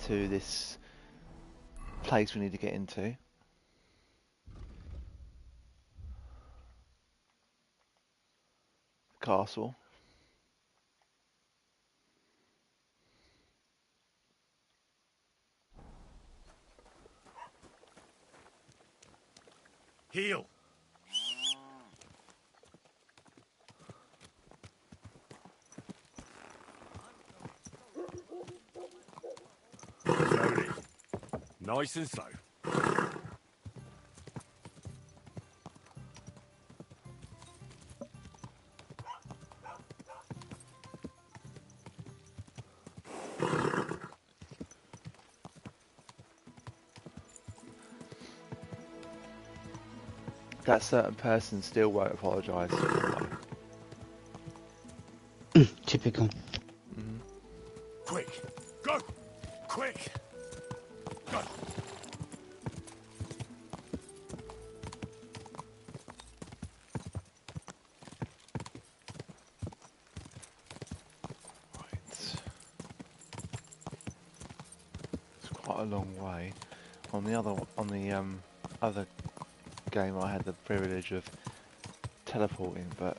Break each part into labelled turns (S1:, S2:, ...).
S1: to this place we need to get into. Castle.
S2: Heal. Slowly. Nice and slow.
S1: That certain person still won't apologise.
S3: Typical.
S1: Mm.
S2: Quick. Go. Quick. Go.
S1: Right. It's quite a long way. On the other game, I had the privilege of teleporting, but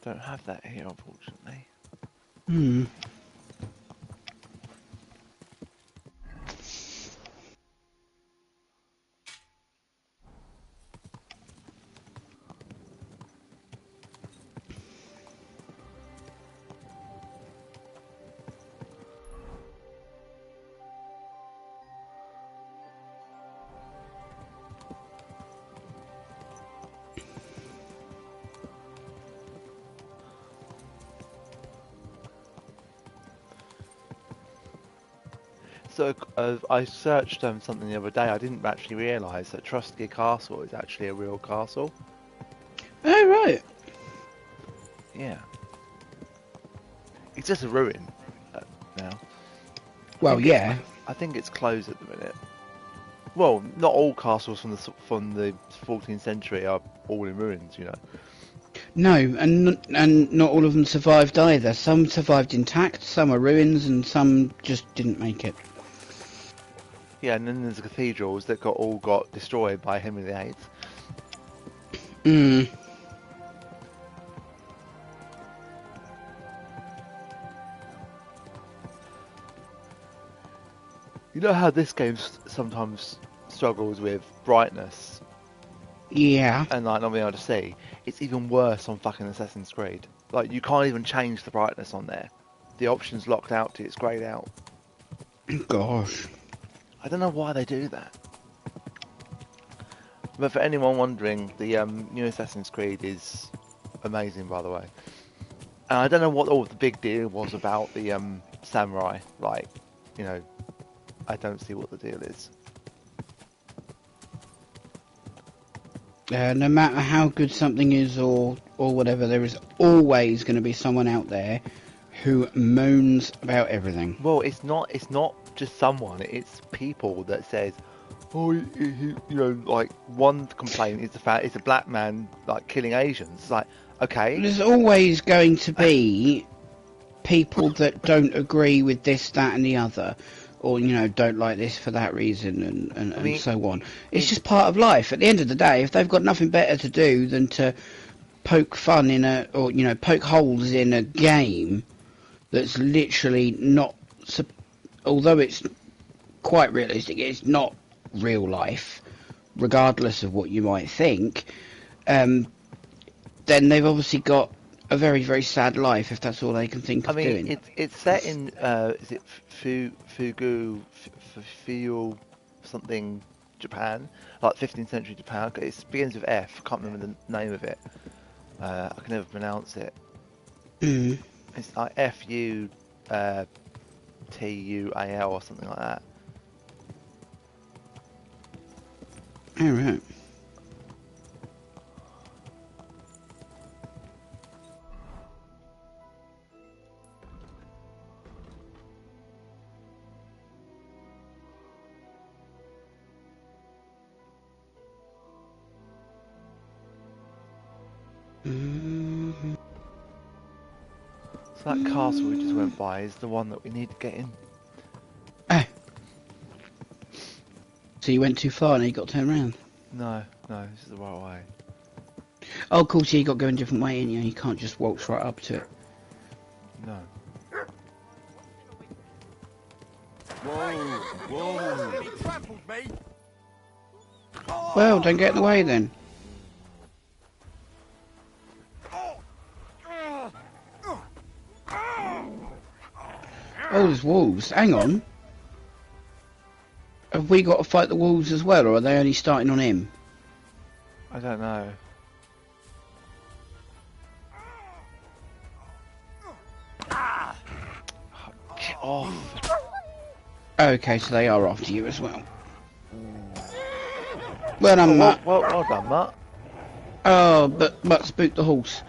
S1: don't have that here, unfortunately.
S3: Hmm.
S1: So I searched something the other day. I didn't actually realise that Trustgear Castle is actually a real castle.
S3: Oh, right.
S1: Yeah. It's just a ruin now.
S3: Well, yeah.
S1: I think it's closed at the minute. Well, not all castles from the 14th century are all in ruins, you know.
S3: No, and not all of them survived either. Some survived intact, some are ruins, and some just didn't make it.
S1: Yeah, and then there's the cathedrals that all got destroyed by Henry VIII.
S3: Hmm.
S1: You know how this game sometimes struggles with brightness
S3: Yeah.
S1: and like not being able to see? It's even worse on fucking Assassin's Creed. Like you can't even change the brightness on there. The option's locked out till it's greyed out.
S3: Gosh.
S1: I don't know why they do that. But for anyone wondering, the new Assassin's Creed is amazing, by the way. And I don't know what all the big deal was about the samurai. Like, you know, I don't see what the deal is.
S3: No matter how good something is or whatever, there is always going to be someone out there who moans about everything.
S1: Well, it's not just someone. It's people that says, oh, you know, like one complaint is the fact it's a black man like killing Asians. It's like, okay,
S3: There's always going to be people that don't agree with this, that, and the other, or don't like this for that reason, and so on. It's just part of life. At the end of the day, if they've got nothing better to do than to poke fun in poke holes in a game that's literally not, although it's quite realistic, it's not real life, regardless of what you might think. Then they've obviously got a very, very sad life if that's all they can think of doing.
S1: It's set in is it Fugu something Japan, like 15th century Japan. It begins with F. I can't remember the name of it. I can never pronounce it.
S3: Mm.
S1: It's like Futual or something like that.
S3: All right. Mm.
S1: So that castle we just went by is the one that we need to get in.
S3: Ah. So you went too far and you got turned around?
S1: No, this is the right way.
S3: Oh, of course, yeah, you got to go a different way, and you can't just waltz right up to it.
S1: No.
S2: Whoa! He trampled me!
S3: Well, don't get in the way then. Oh, there's wolves. Hang on. Have we got to fight the wolves as well, or are they only starting on him?
S1: I don't know. Get off.
S3: Okay, so they are after you as well. Well done, Mutt.
S1: Well done, Mutt.
S3: Oh, but Mutt spooked the horse.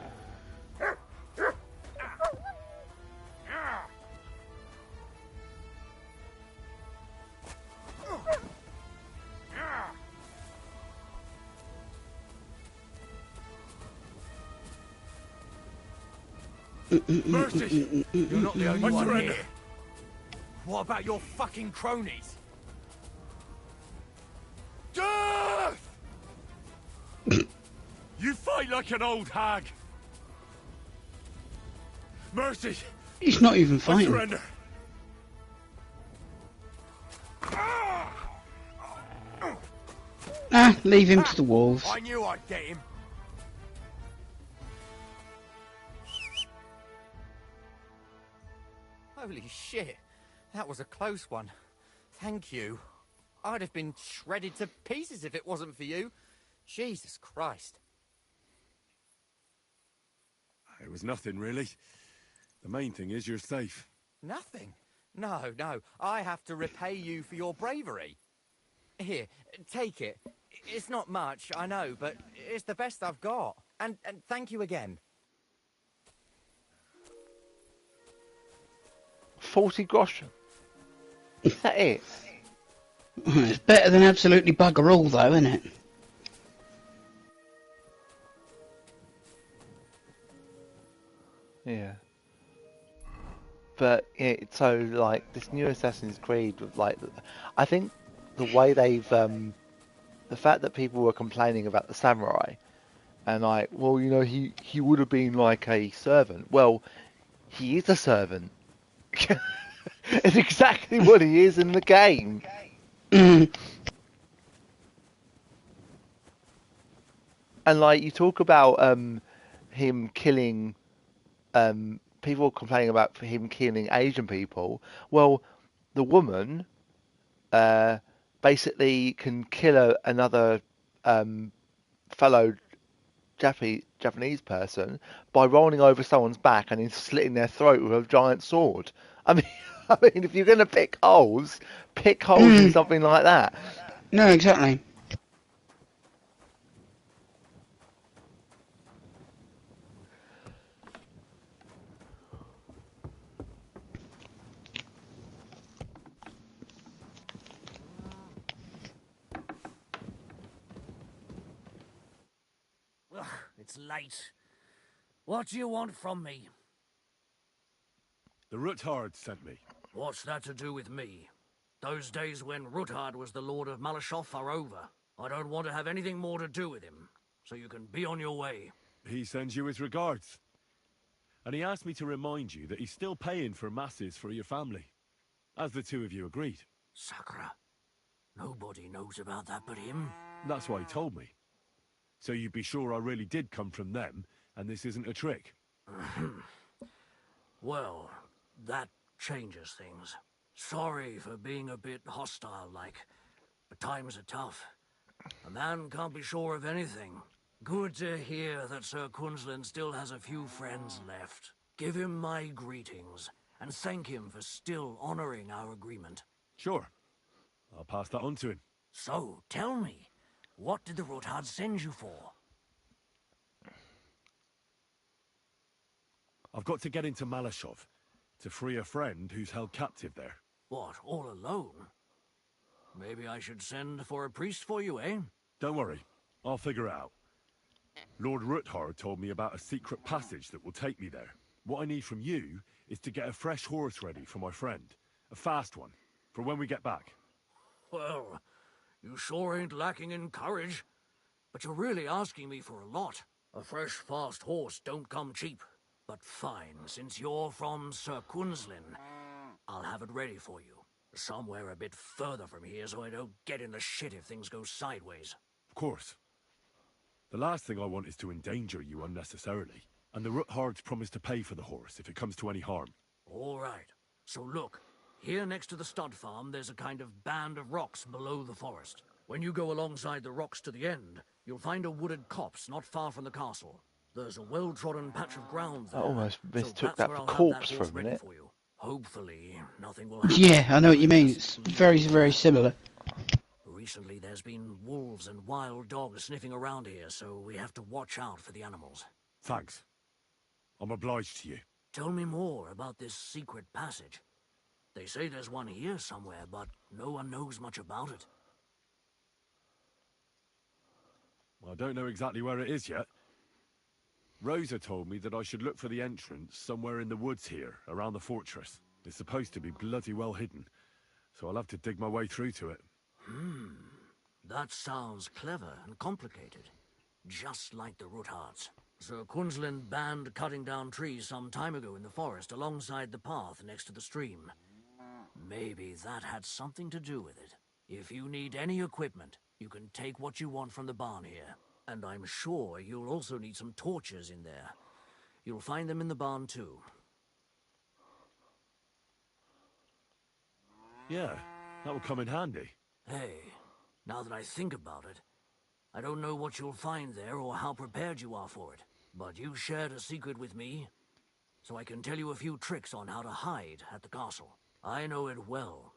S2: Mercy! You're not the only one here. What about your fucking cronies? Death! You fight like an old hag. Mercy!
S3: He's not even
S2: I
S3: fighting.
S2: surrender.
S3: Ah, leave him to the wolves.
S2: I knew I'd get him.
S4: Holy shit, that was a close one. Thank you. I'd have been shredded to pieces if it wasn't for you. Jesus Christ.
S2: It was nothing, really. The main thing is you're safe.
S4: Nothing? No, I have to repay you for your bravery. Here, take it. It's not much, I know, but it's the best I've got. And thank you again.
S1: 40 groschen. Is that it?
S3: It's better than absolutely bugger all, though, isn't it?
S1: Yeah. But so like this new Assassin's Creed, like I think the way they've the fact that people were complaining about the samurai and like, well, you know, he would have been like a servant. Well, he is a servant. It's exactly what he is in the game. And like you talk about him killing people complaining about him killing Asian people. Well, the woman basically can kill another fellow Japanese person by rolling over someone's back and then slitting their throat with a giant sword. I mean, if you're going to pick holes in something like that.
S3: No, exactly.
S5: Ugh, it's late. What do you want from me?
S2: The Ruthard sent me.
S5: What's that to do with me? Those days when Ruthard was the Lord of Malashov are over. I don't want to have anything more to do with him, so you can be on your way.
S2: He sends you his regards. And he asked me to remind you that he's still paying for masses for your family, as the two of you agreed.
S5: Sakura. Nobody knows about that but him.
S2: That's why he told me. So you'd be sure I really did come from them, and this isn't a trick.
S5: Well, that changes things. Sorry for being a bit hostile-like, but times are tough. A man can't be sure of anything. Good to hear that Sir Kunzlin still has a few friends left. Give him my greetings, and thank him for still honoring our agreement.
S2: Sure. I'll pass that on to him.
S5: So, tell me, what did the Ruthard send you for?
S2: I've got to get into Malashov to free a friend who's held captive there.
S5: What, all alone? Maybe I should send for a priest for you, eh?
S2: Don't worry. I'll figure it out. Lord Ruthard told me about a secret passage that will take me there. What I need from you is to get a fresh horse ready for my friend. A fast one, for when we get back.
S5: Well, you sure ain't lacking in courage. But you're really asking me for a lot. A fresh, fast horse don't come cheap. But fine, since you're from Sir Quinslin, I'll have it ready for you. Somewhere a bit further from here so I don't get in the shit if things go sideways.
S2: Of course. The last thing I want is to endanger you unnecessarily. And the Ruthards promise to pay for the horse if it comes to any harm.
S5: All right. So look, here next to the stud farm, there's a kind of band of rocks below the forest. When you go alongside the rocks to the end, you'll find a wooded copse not far from the castle. There's a well-trodden patch of ground there.
S1: I almost
S5: so
S1: mistook
S5: that's
S1: that
S5: where
S1: for
S5: I'll have
S1: corpse
S5: that
S1: for
S5: horse
S1: a
S5: ready
S1: minute.
S5: for you. Hopefully, nothing will happen.
S3: Yeah, I know what you mean.
S5: Yes,
S3: It's very, very similar.
S5: Recently, there's been wolves and wild dogs sniffing around here, so we have to watch out for the animals.
S2: Thanks. I'm obliged to you.
S5: Tell me more about this secret passage. They say there's one here somewhere, but no one knows much about it.
S2: I don't know exactly where it is yet. Rosa told me that I should look for the entrance somewhere in the woods here, around the fortress. It's supposed to be bloody well hidden, so I'll have to dig my way through to it.
S5: That sounds clever and complicated. Just like the Ruthards. Sir Quinslin banned cutting down trees some time ago in the forest alongside the path next to the stream. Maybe that had something to do with it. If you need any equipment, you can take what you want from the barn here. And I'm sure you'll also need some torches in there. You'll find them in the barn too.
S2: Yeah, that will come in handy.
S5: Hey, now that I think about it, I don't know what you'll find there or how prepared you are for it. But you shared a secret with me, so I can tell you a few tricks on how to hide at the castle. I know it well,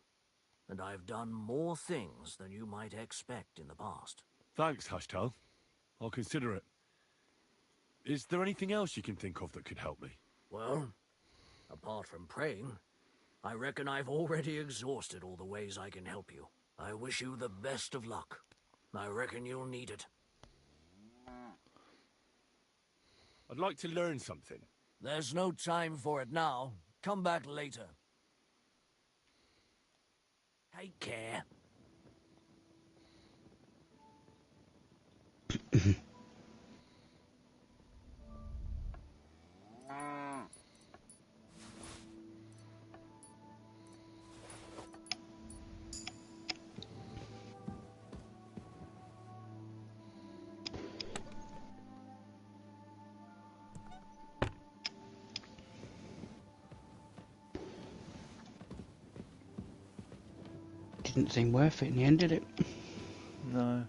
S5: and I've done more things than you might expect in the past.
S2: Thanks, Hashtal. I'll consider it. Is there anything else you can think of that could help me?
S5: Well, apart from praying, I reckon I've already exhausted all the ways I can help you. I wish you the best of luck. I reckon you'll need it.
S2: I'd like to learn something.
S5: There's no time for it now. Come back later. Take care.
S3: Didn't seem worth it in the end, did it?
S1: No.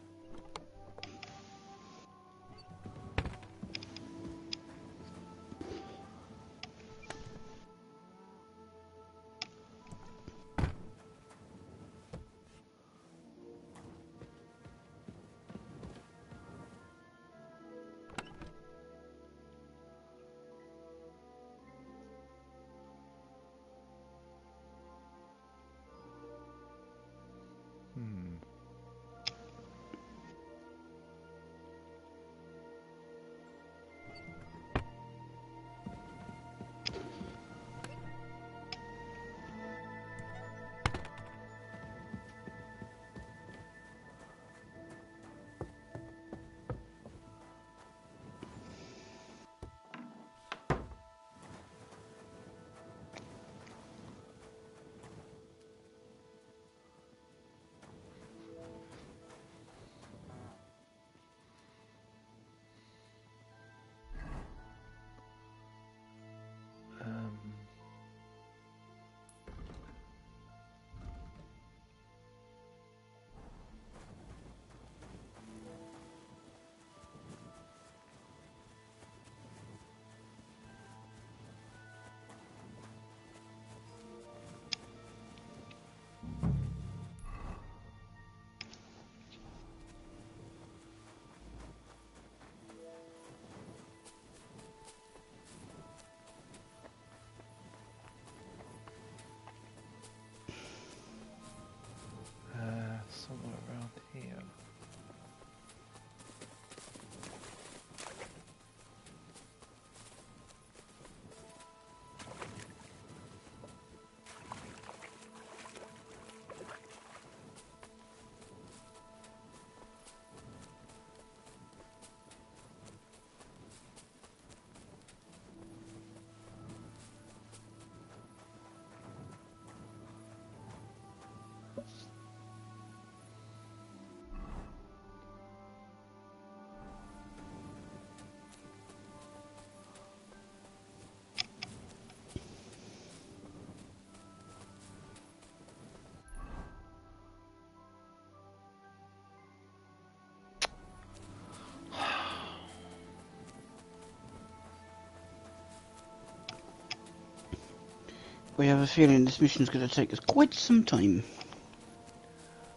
S3: We have a feeling this mission's going to take us quite some time.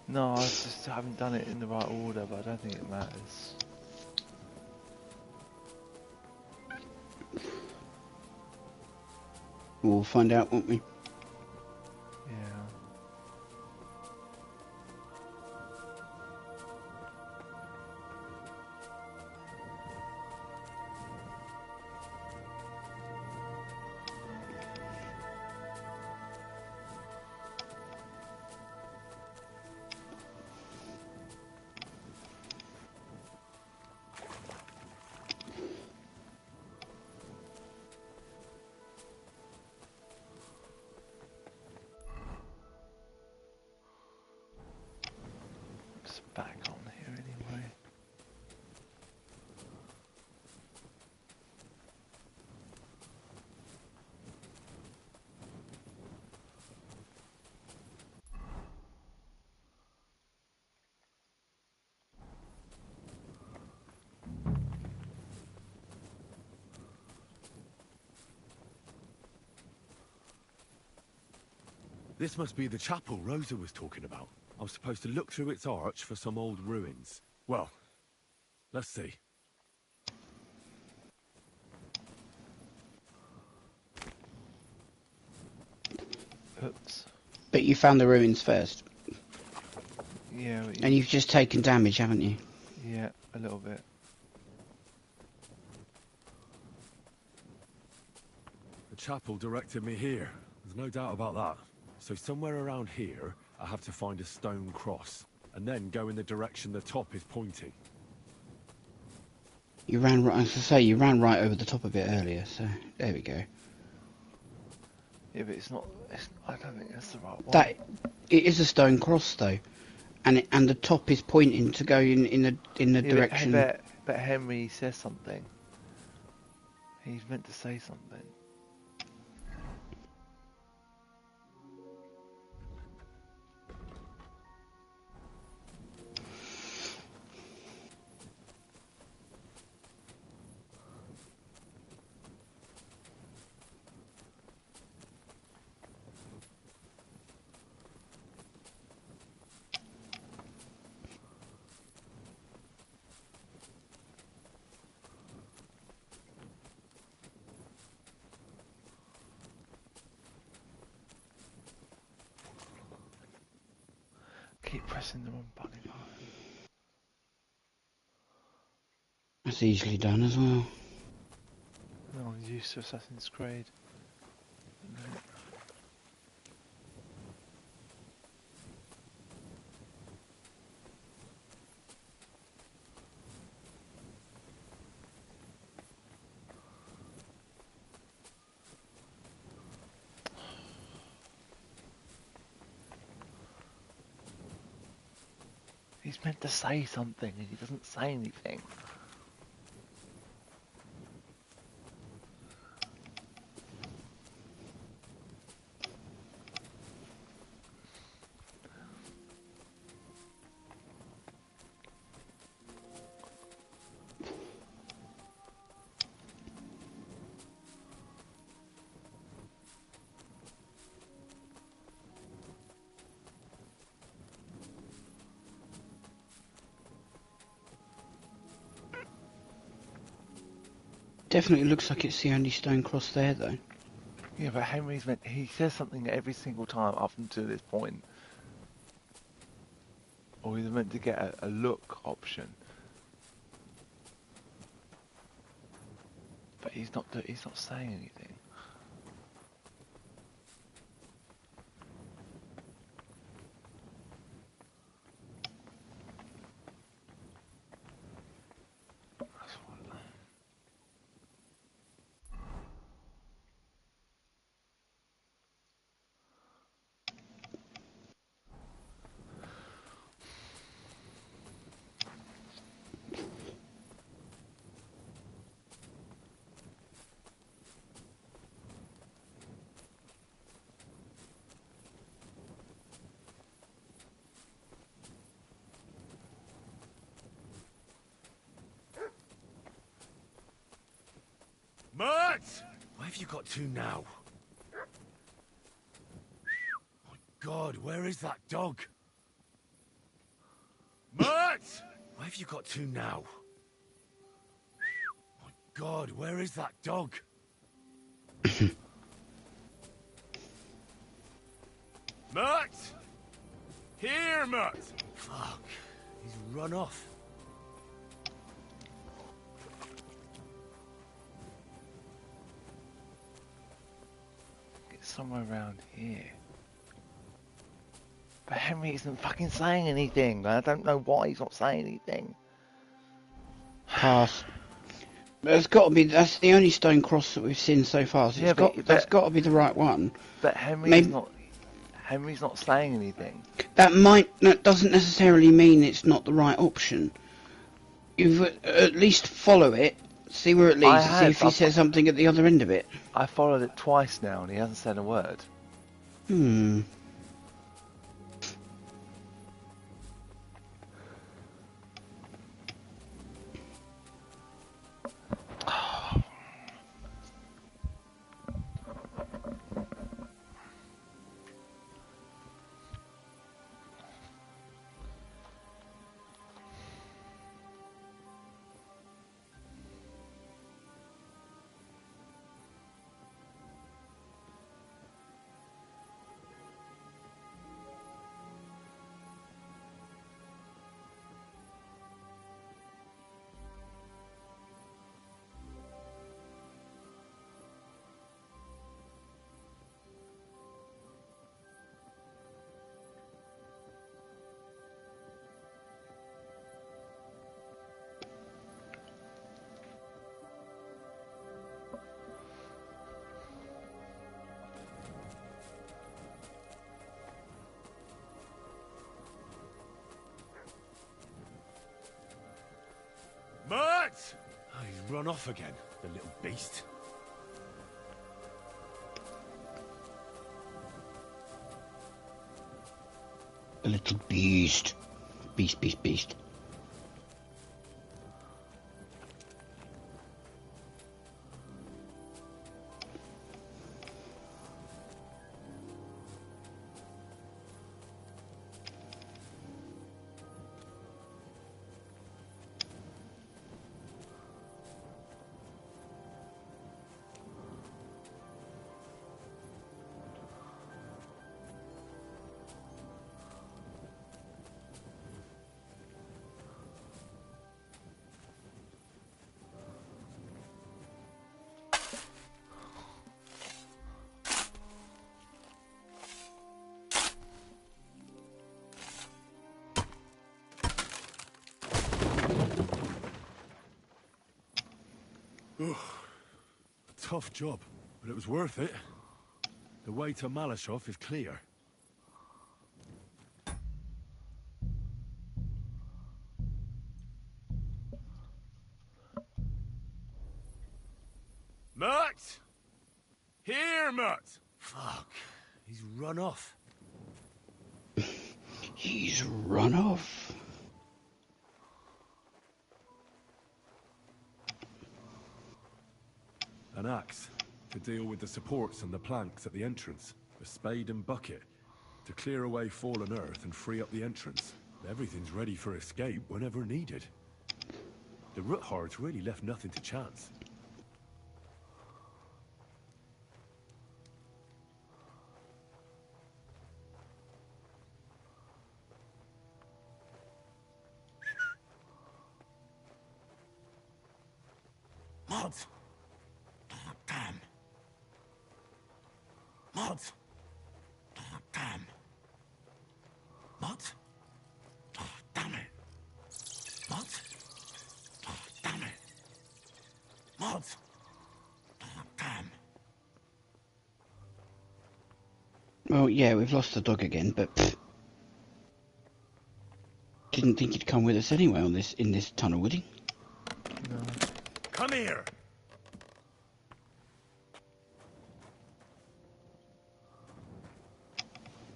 S1: No, I just haven't done it in the right order, but I don't think it matters.
S3: We'll find out, won't we?
S1: Yeah. It's back on here anyway.
S2: This must be the chapel Rosa was talking about. I was supposed to look through its arch for some old ruins. Well, let's see.
S1: Oops.
S3: But you found the ruins first.
S1: Yeah.
S3: And you've just taken damage, haven't you?
S1: Yeah, a little bit.
S2: The chapel directed me here. There's no doubt about that. So somewhere around here, I have to find a stone cross, and then go in the direction the top is pointing.
S3: You ran right, as I say, you ran right over the top of it earlier, so there we go.
S1: Yeah, but it's not. I don't think that's the right one.
S3: That it is a stone cross though, and the top is pointing to go in the direction.
S1: But Henry says something. He's meant to say something. Keep pressing the wrong button.
S3: That's easily done as well.
S1: No, I'm used to Assassin's Creed. He's meant to say something and he doesn't say anything.
S3: Definitely looks like it's the only stone cross there though.
S1: Yeah, but he says something every single time up until this point. Or he's meant to get a look option. But he's not saying anything.
S2: Mert! Where have you got to now? God, where is that dog? Mert! Where have you got to now? My God, where is that dog? Mert! Here, Mert! Fuck, he's run off.
S1: Get somewhere around here. But Henry isn't fucking saying anything. I don't know why he's not saying anything.
S3: Pass. There's got to be. That's the only stone cross that we've seen so far. So
S1: Yeah,
S3: that's got to be the right one.
S1: But Henry's not saying anything.
S3: That doesn't necessarily mean it's not the right option. You've at least follow it, see where it leads, and see if he says something at the other end of it.
S1: I followed it twice now, and he hasn't said a word.
S3: Hmm.
S2: Mert! Oh, he's run off again, the little beast.
S3: A little beast. Beast.
S2: Tough job, but it was worth it. The way to Malashov is clear. Mert! Here, Mert! Fuck, he's run off.
S3: He's run off.
S2: An axe to deal with the supports and the planks at the entrance. A spade and bucket to clear away fallen earth and free up the entrance. Everything's ready for escape whenever needed. The Roothards really left nothing to chance.
S5: Mods! Oh, damn. Mods! Oh, damn. Mods? Oh, damn it. Mods? Oh, damn it. Mods? Oh, damn.
S3: Well, yeah, we've lost the dog again, but didn't think he'd come with us anyway in this tunnel, would he?
S1: No.
S2: Come here!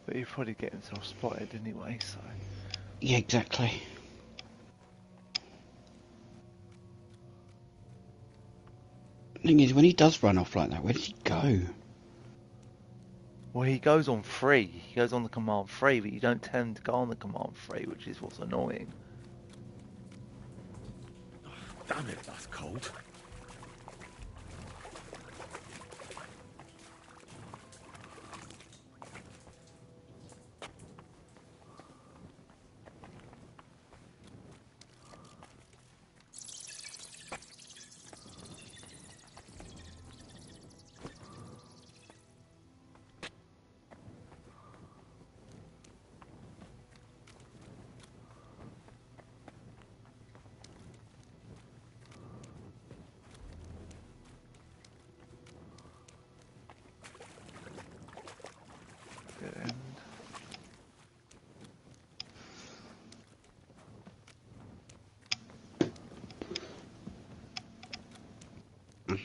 S1: But he'd probably get himself spotted anyway, so...
S3: Yeah, exactly. Thing is, when he does run off like that, where does he go?
S1: Well, he goes on free. He goes on the command free, but you don't tend to go on the command free, which is what's annoying.
S2: Damn it, that's cold.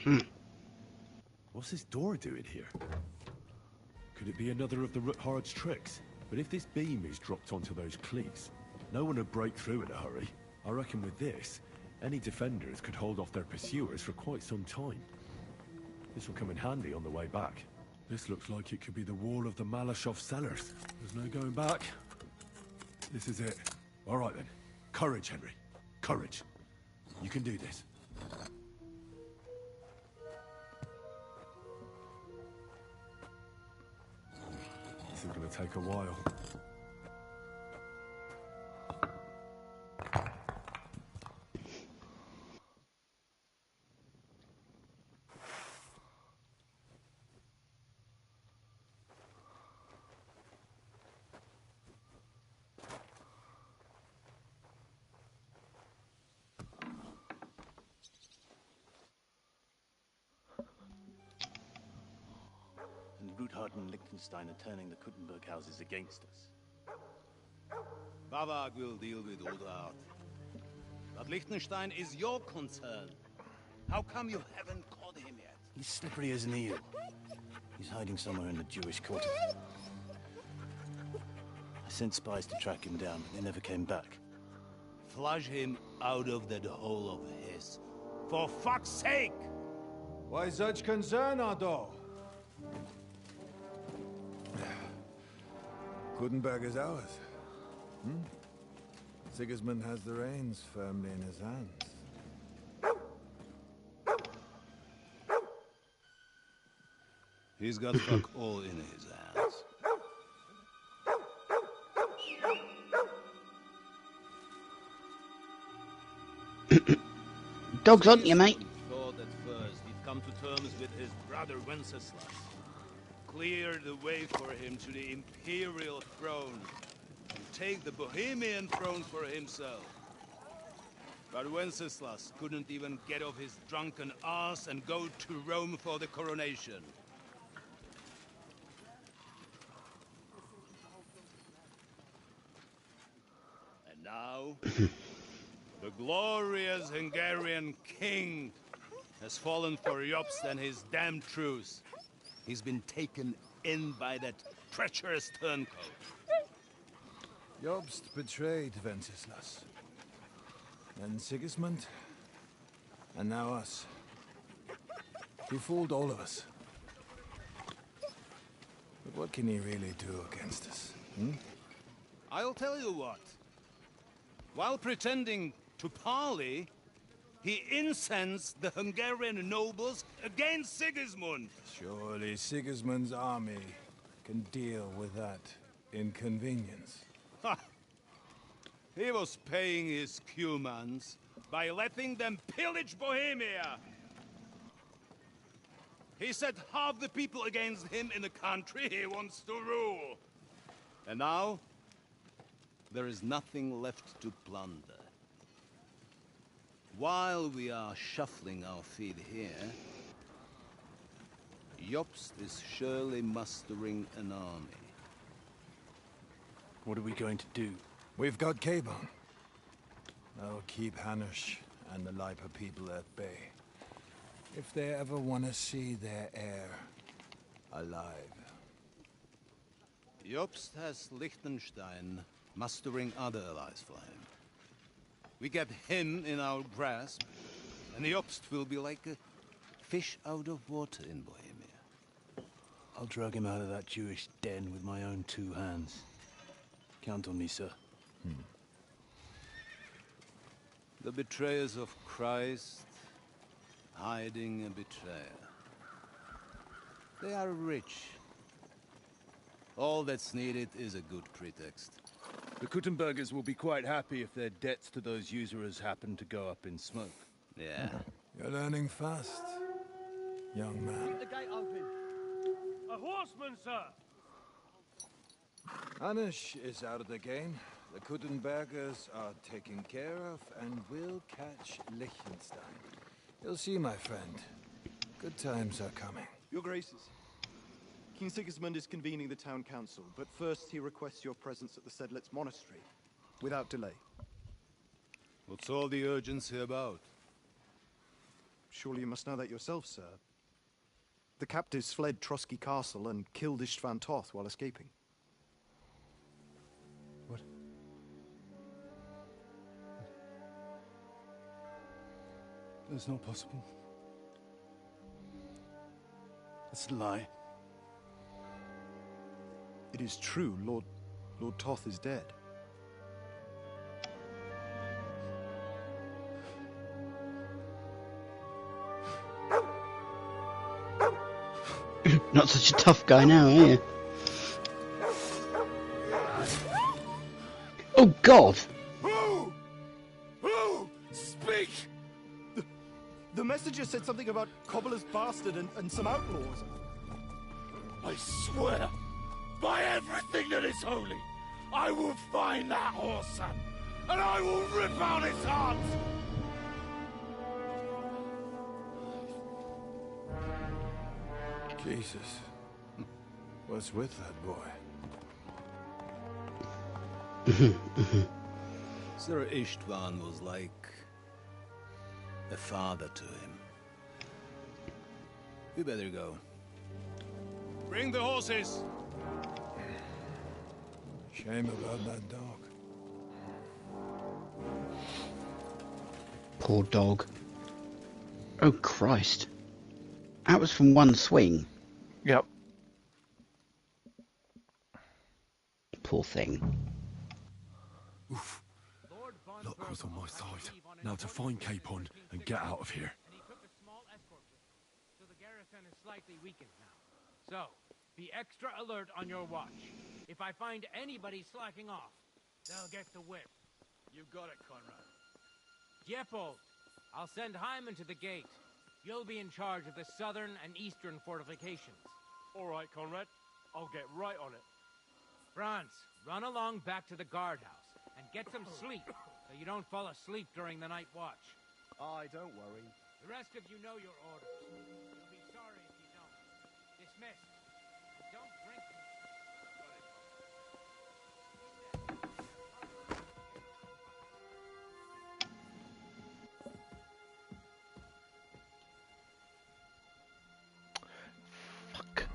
S1: Good.
S2: What's this door doing here? Could it be another of the Ruthard's tricks? But if this beam is dropped onto those cleats, no one would break through in a hurry. I reckon with this, any defenders could hold off their pursuers for quite some time. This will come in handy on the way back. This looks like it could be the wall of the Malashov cellars. There's no going back. This is it. All right then. Courage, Henry. Courage. You can do this. This is going to take a while.
S6: Ruthard and Liechtenstein are turning the Kuttenberg houses against us.
S7: Bavag will deal with Ruthard. But Liechtenstein is your concern. How come you haven't caught him yet?
S6: He's slippery as an eel. He's hiding somewhere in the Jewish quarter. I sent spies to track him down, but they never came back.
S7: Flush him out of that hole of his. For fuck's sake!
S8: Why such concern, Otto? Kuttenberg is ours. Sigismund has the reins firmly in his hands.
S7: He's got fuck all in his hands.
S3: Dog's on you, mate.
S7: Thought at first he'd come to terms with his brother Wenceslas. Clear the way for him to the imperial throne. And take the Bohemian throne for himself. But Wenceslas couldn't even get off his drunken ass and go to Rome for the coronation. And now, the glorious Hungarian king has fallen for Jobst and his damn truce. He's been taken in by that treacherous turncoat.
S8: Jobst betrayed Wenceslas. Then Sigismund. And now us. He fooled all of us. But what can he really do against us?
S7: I'll tell you what. While pretending to parley, he incensed the Hungarian nobles against Sigismund.
S8: Surely Sigismund's army can deal with that inconvenience.
S7: Ha! He was paying his Cumans by letting them pillage Bohemia. He set half the people against him in the country he wants to rule. And now, there is nothing left to plunder. While we are shuffling our feet here, Jobst is surely mustering an army.
S6: What are we going to do?
S8: We've got Caban. That'll keep Hanush and the Lipa people at bay. If they ever want to see their heir alive.
S7: Jobst has Liechtenstein mustering other allies for him. We get him in our grasp, and Jobst will be like a fish out of water in Bohemia.
S6: I'll drag him out of that Jewish den with my own 2 hands. Count on me, sir.
S7: The betrayers of Christ, hiding a betrayer. They are rich. All that's needed is a good pretext.
S6: The Kuttenbergers will be quite happy if their debts to those usurers happen to go up in smoke.
S7: Yeah.
S8: You're learning fast, young man.
S5: Keep the gate open. A horseman, sir!
S8: Anish is out of the game. The Kuttenbergers are taken care of, and we'll catch Liechtenstein. You'll see, my friend. Good times are coming.
S9: Your Graces, King Sigismund is convening the town council, but first he requests your presence at the Sedlitz monastery, without delay.
S7: What's all the urgency about?
S9: Surely you must know that yourself, sir. The captives fled Trotsky Castle and killed Istvan Toth while escaping.
S7: What? That's not possible. That's a lie.
S9: It is true, Lord Toth is dead.
S3: Not such a tough guy now, are you? Oh God!
S7: Who? Speak!
S9: The messenger said something about Cobbler's bastard and some outlaws.
S7: I swear, by everything that is holy, I will find that whoreson, and I will rip out his heart!
S8: Jesus. What's with that boy?
S7: Sir Istvan was like a father to him. You better go. Bring the horses!
S8: Shame about that dog.
S3: Poor dog. Oh Christ. That was from one swing.
S1: Yep.
S3: Poor thing.
S2: Luck was on my side. Now to find Capon and get out of here.
S10: And he took a small escort with him, so the garrison is slightly weakened now. So, be extra alert on your watch. If I find anybody slacking off, they'll get the whip.
S7: You got it, Conrad.
S10: Diepold, I'll send Hyman to the gate. You'll be in charge of the southern and eastern fortifications.
S2: All right, Conrad. I'll get right on it.
S10: Franz, run along back to the guardhouse and get some sleep so you don't fall asleep during the night watch.
S9: Aye, don't worry.
S10: The rest of you know your orders. You'll be sorry if you don't. Dismissed. Don't drink.
S1: Fuck.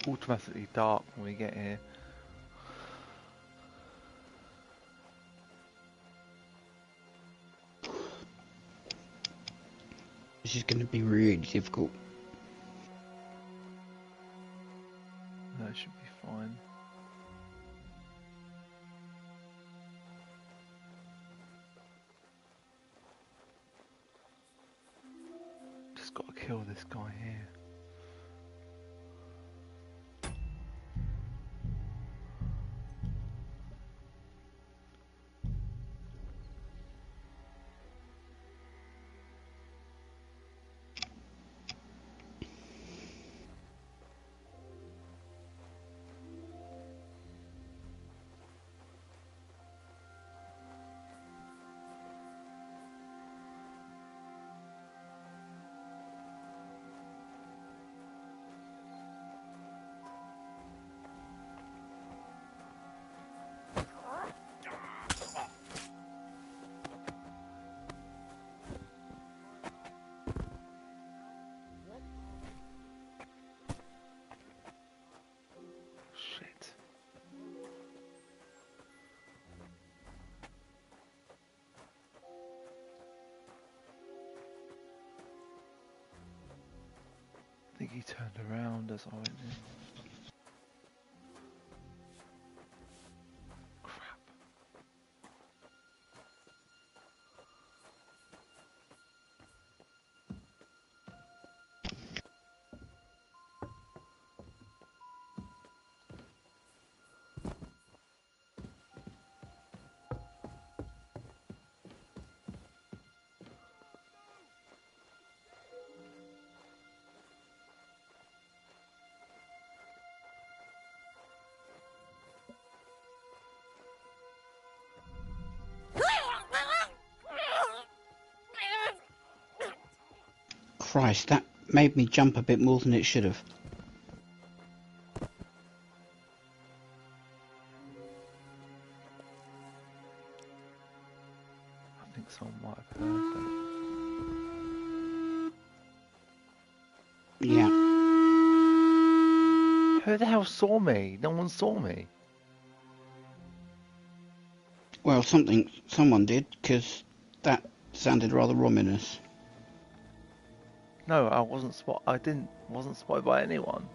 S1: automatically dark when we get here.
S3: This is going to be really difficult.
S1: That should be fine. Just got to kill this guy here. Shit. I think he turned around as I went in. Crap.
S3: Christ, that made me jump a bit more than it should have.
S1: I think someone might have heard that.
S3: Yeah.
S1: Who the hell saw me? No one saw me.
S3: Well, someone did, because that sounded rather ominous.
S1: No, I wasn't wasn't spotted by anyone.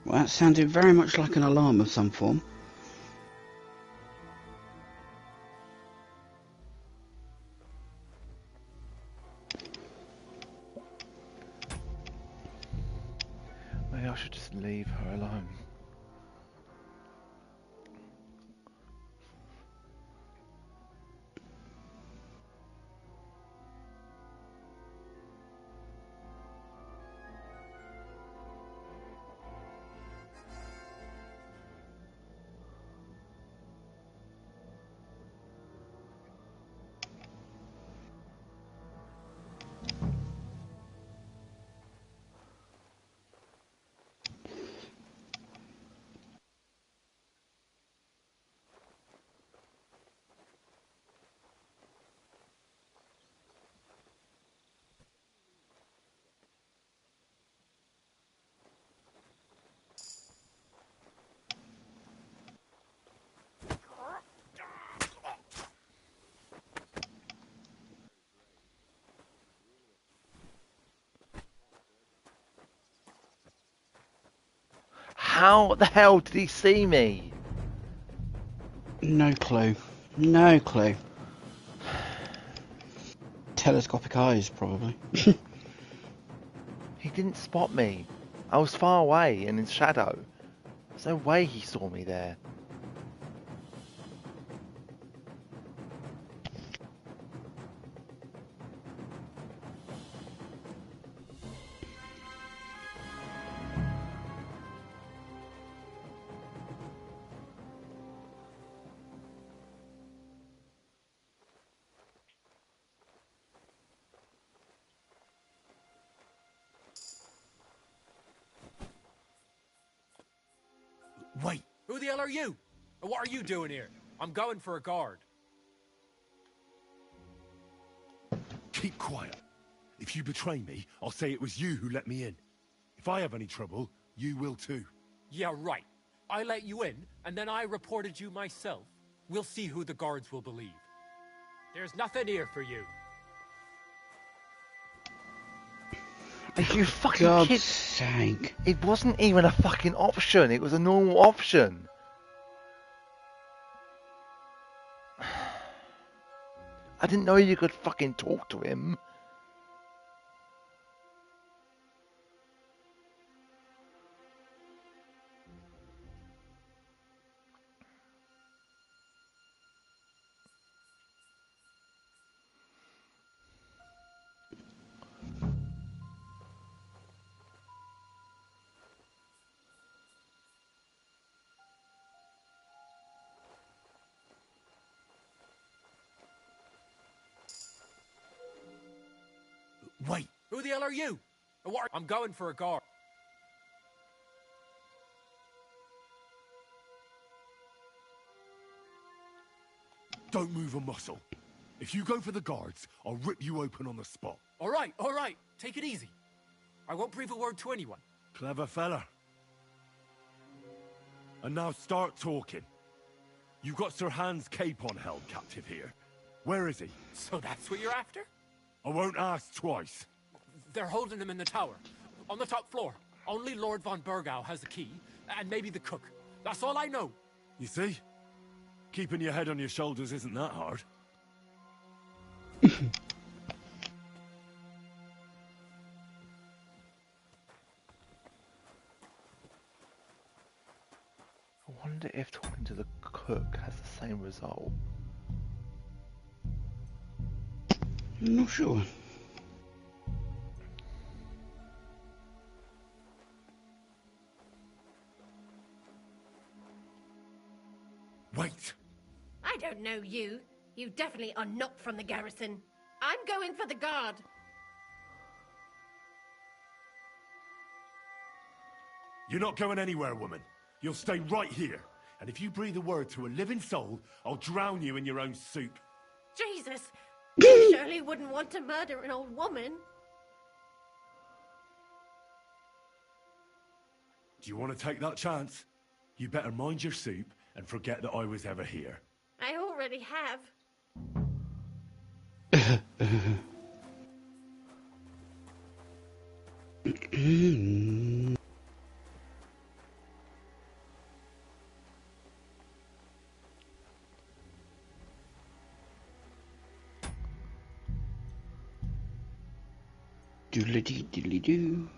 S3: Well, that sounded very much like an alarm of some form.
S1: Maybe I should just leave her alone. How the hell did he see me?
S3: No clue. No clue. Telescopic eyes, probably.
S1: He didn't spot me. I was far away and in shadow. There's no way he saw me there.
S10: Wait! Who the hell are you? And what are you doing here? I'm going for a guard.
S2: Keep quiet. If you betray me, I'll say it was you who let me in. If I have any trouble, you will too.
S11: Yeah, right. I let you in, and then I reported you myself. We'll see who the guards will believe. There's nothing here for you.
S1: Are you fucking
S3: God's
S1: kidding?
S3: sake.
S1: It wasn't even a fucking option. It was a normal option. I didn't know you could fucking talk to him.
S2: Wait!
S11: Who the hell are you? I'm going for a guard.
S2: Don't move a muscle. If you go for the guards, I'll rip you open on the spot.
S11: All right. Take it easy. I won't breathe a word to anyone.
S2: Clever fella. And now start talking. You've got Sir Hans Capon held captive here. Where is he?
S11: So that's what you're after?
S2: I won't ask twice.
S11: They're holding him in the tower. On the top floor. Only Lord von Burgau has the key. And maybe the cook. That's all I know.
S2: You see? Keeping your head on your shoulders isn't that hard.
S1: I wonder if talking to the cook has the same result.
S3: I'm not sure.
S2: Wait!
S12: I don't know you. You definitely are not from the garrison. I'm going for the guard.
S2: You're not going anywhere, woman. You'll stay right here. And if you breathe a word to a living soul, I'll drown you in your own soup.
S12: Jesus! You surely wouldn't want to murder an old woman.
S2: Do you want to take that chance? You better mind your soup and forget that I was ever here.
S12: I already have.
S3: Doodly-dee, doodly-doo.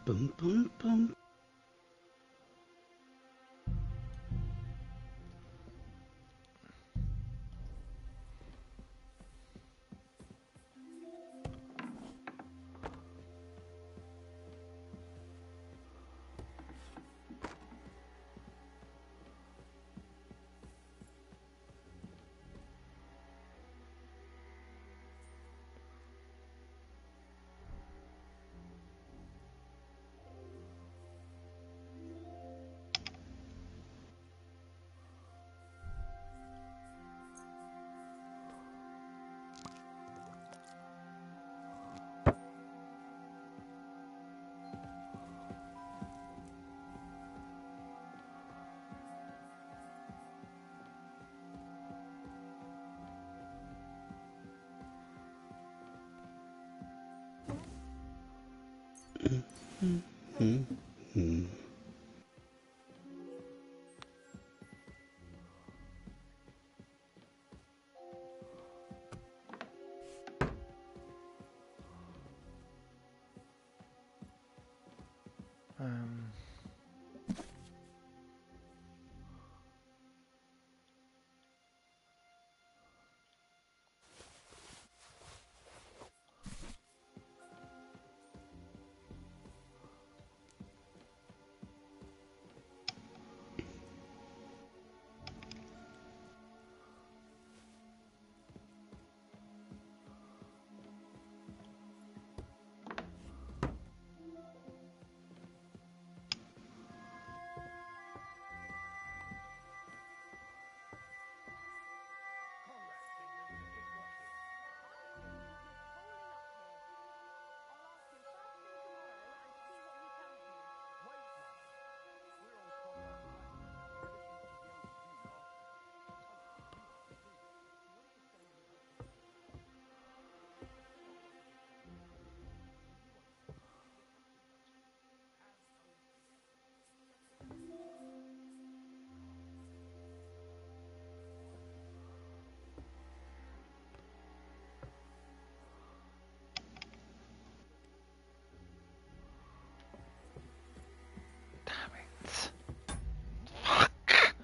S3: Boom, boom, boom.
S1: Um, damn it. Fuck.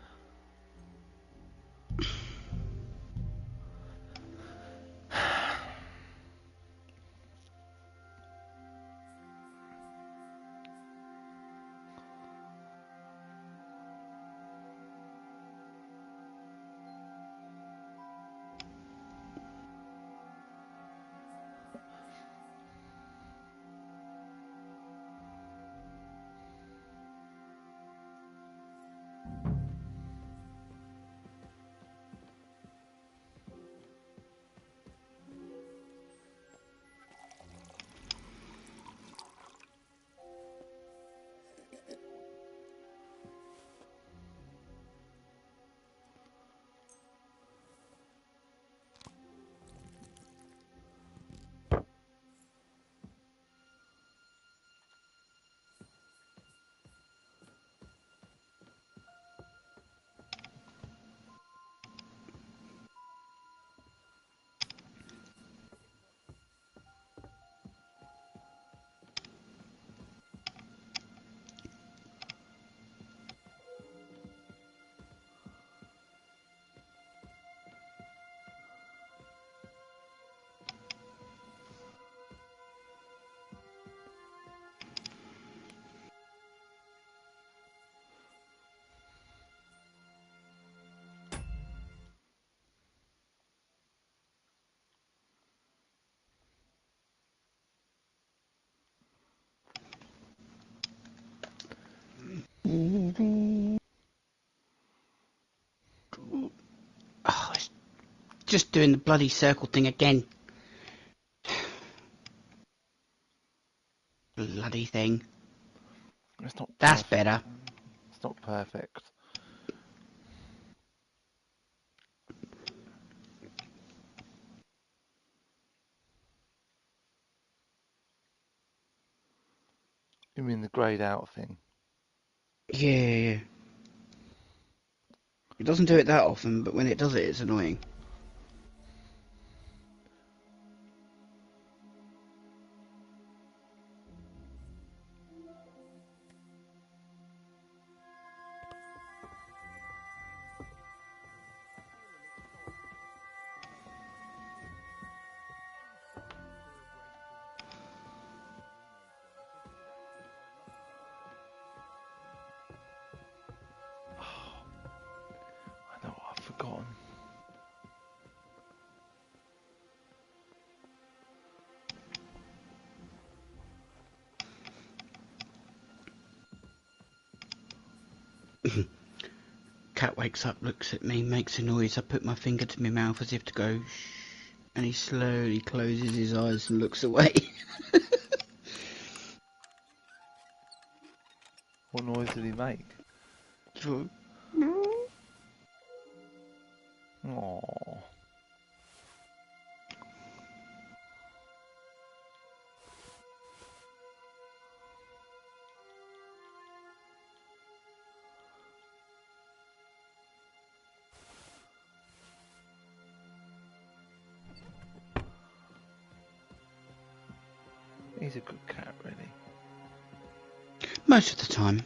S3: Oh, it's just doing the bloody circle thing again. Bloody thing.
S1: It's not
S3: That's
S1: perfect.
S3: better.
S1: It's not perfect. You mean the greyed out thing?
S3: Yeah. It doesn't do it that often, but when it does it, it's annoying. cat wakes up, looks at me, makes a noise. I put my finger to my mouth as if to go shh, and he slowly closes his eyes and looks away.
S1: What noise did he make? Aww. He's a good cat, really.
S3: Most of the time.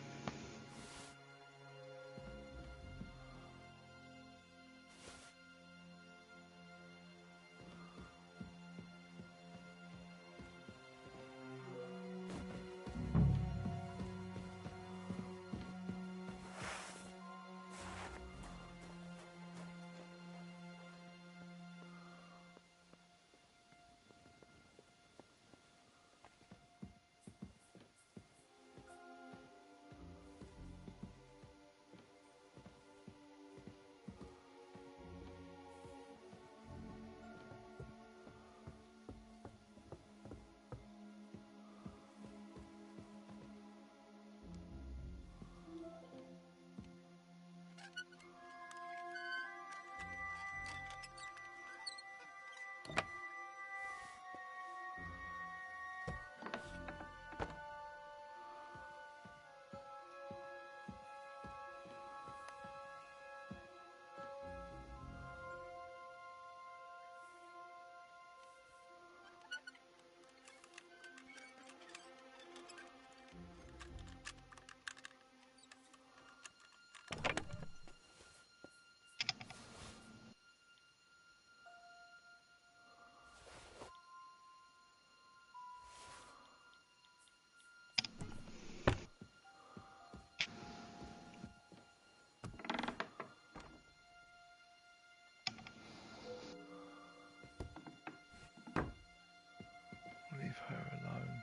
S1: Leave her alone.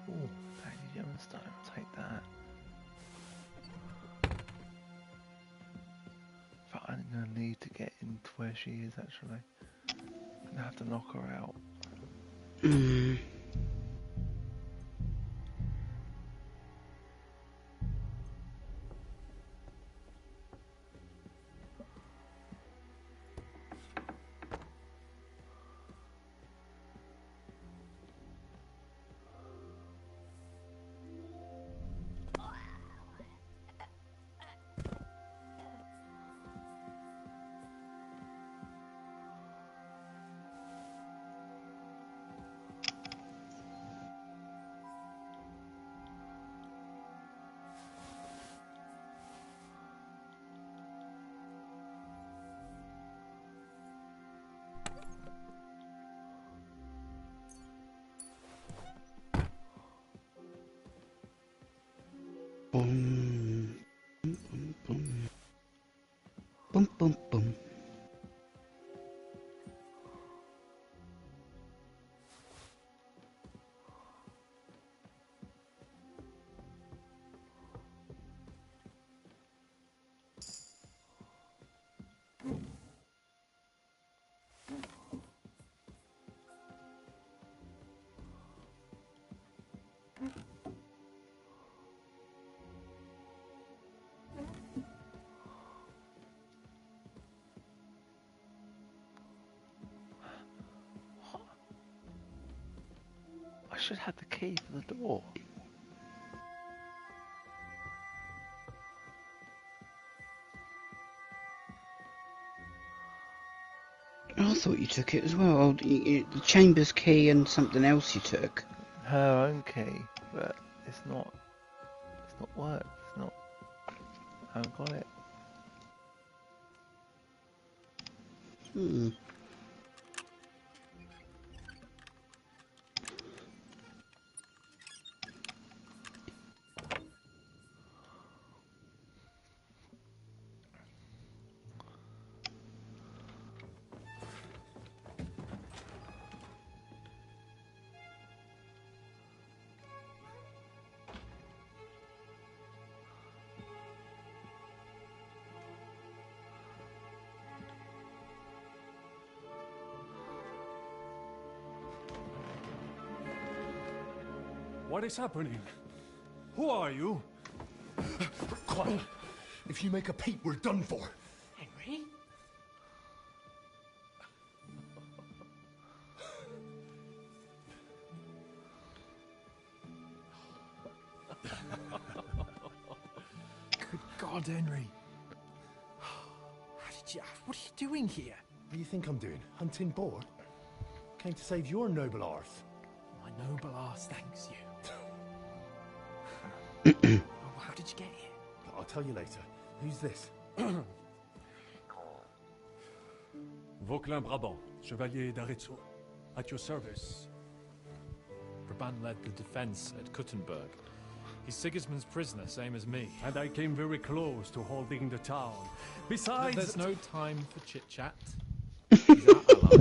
S1: Ooh, Lady Gemstone, take that. But I'm gonna need to get into where she is actually. I'm gonna have to knock her out.
S3: Boom, boom, boom, boom, boom, boom.
S1: I should have the key for the door.
S3: I thought you took it as well. The chamber's key and something else you took.
S1: Her own key. but it's not worked. It's not. I haven't got it.
S3: Hmm.
S2: What is happening? Who are you?
S13: Quiet. If you make a peep, we're done for.
S11: Henry?
S8: Good God, Henry.
S10: What are you doing here?
S13: What do you think I'm doing? Hunting boar? Came to save your noble arse.
S10: My noble arse thanks you. Oh, how did you get here?
S13: I'll tell you later. Who's this?
S11: Vauquelin Brabant, Chevalier d'Aretso. At your service.
S14: Brabant led the defense at Kuttenberg. He's Sigismund's prisoner, same as me.
S2: And I came very close to holding the town. Besides...
S14: There's no time for chit-chat. He's our ally.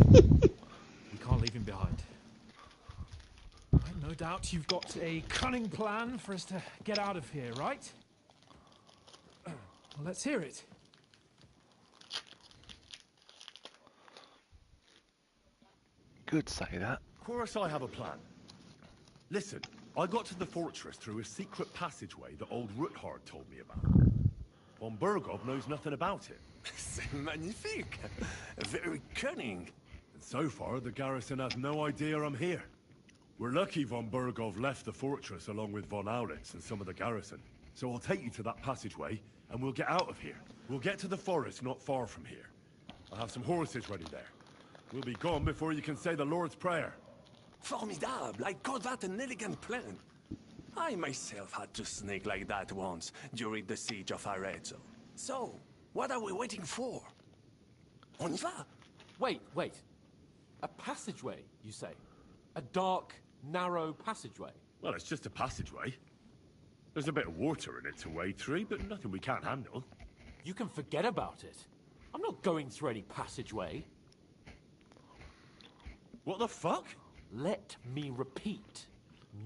S14: We can't leave him behind.
S10: Right, no doubt you've got a cunning plan for us to get out of here, right? Well, let's hear it.
S1: Good say that.
S2: Of course I have a plan. Listen, I got to the fortress through a secret passageway that old Ruthard told me about. Von Bergov knows nothing about it.
S15: C'est magnifique. Very cunning.
S2: And so far, the garrison has no idea I'm here. We're lucky von Bergov left the fortress along with von Aulitz and some of the garrison. So I'll take you to that passageway, and we'll get out of here. We'll get to the forest not far from here. I'll have some horses ready there. We'll be gone before you can say the Lord's Prayer.
S15: Formidable. I call that an elegant plan. I myself had to sneak like that once during the siege of Arezzo. So, what are we waiting for? On y va?
S11: Wait. A passageway, you say? A dark, narrow passageway?
S2: Well, it's just a passageway. There's a bit of water in it to wade through, but nothing we can't handle.
S11: You can forget about it. I'm not going through any passageway.
S2: What the fuck?
S11: Let me repeat.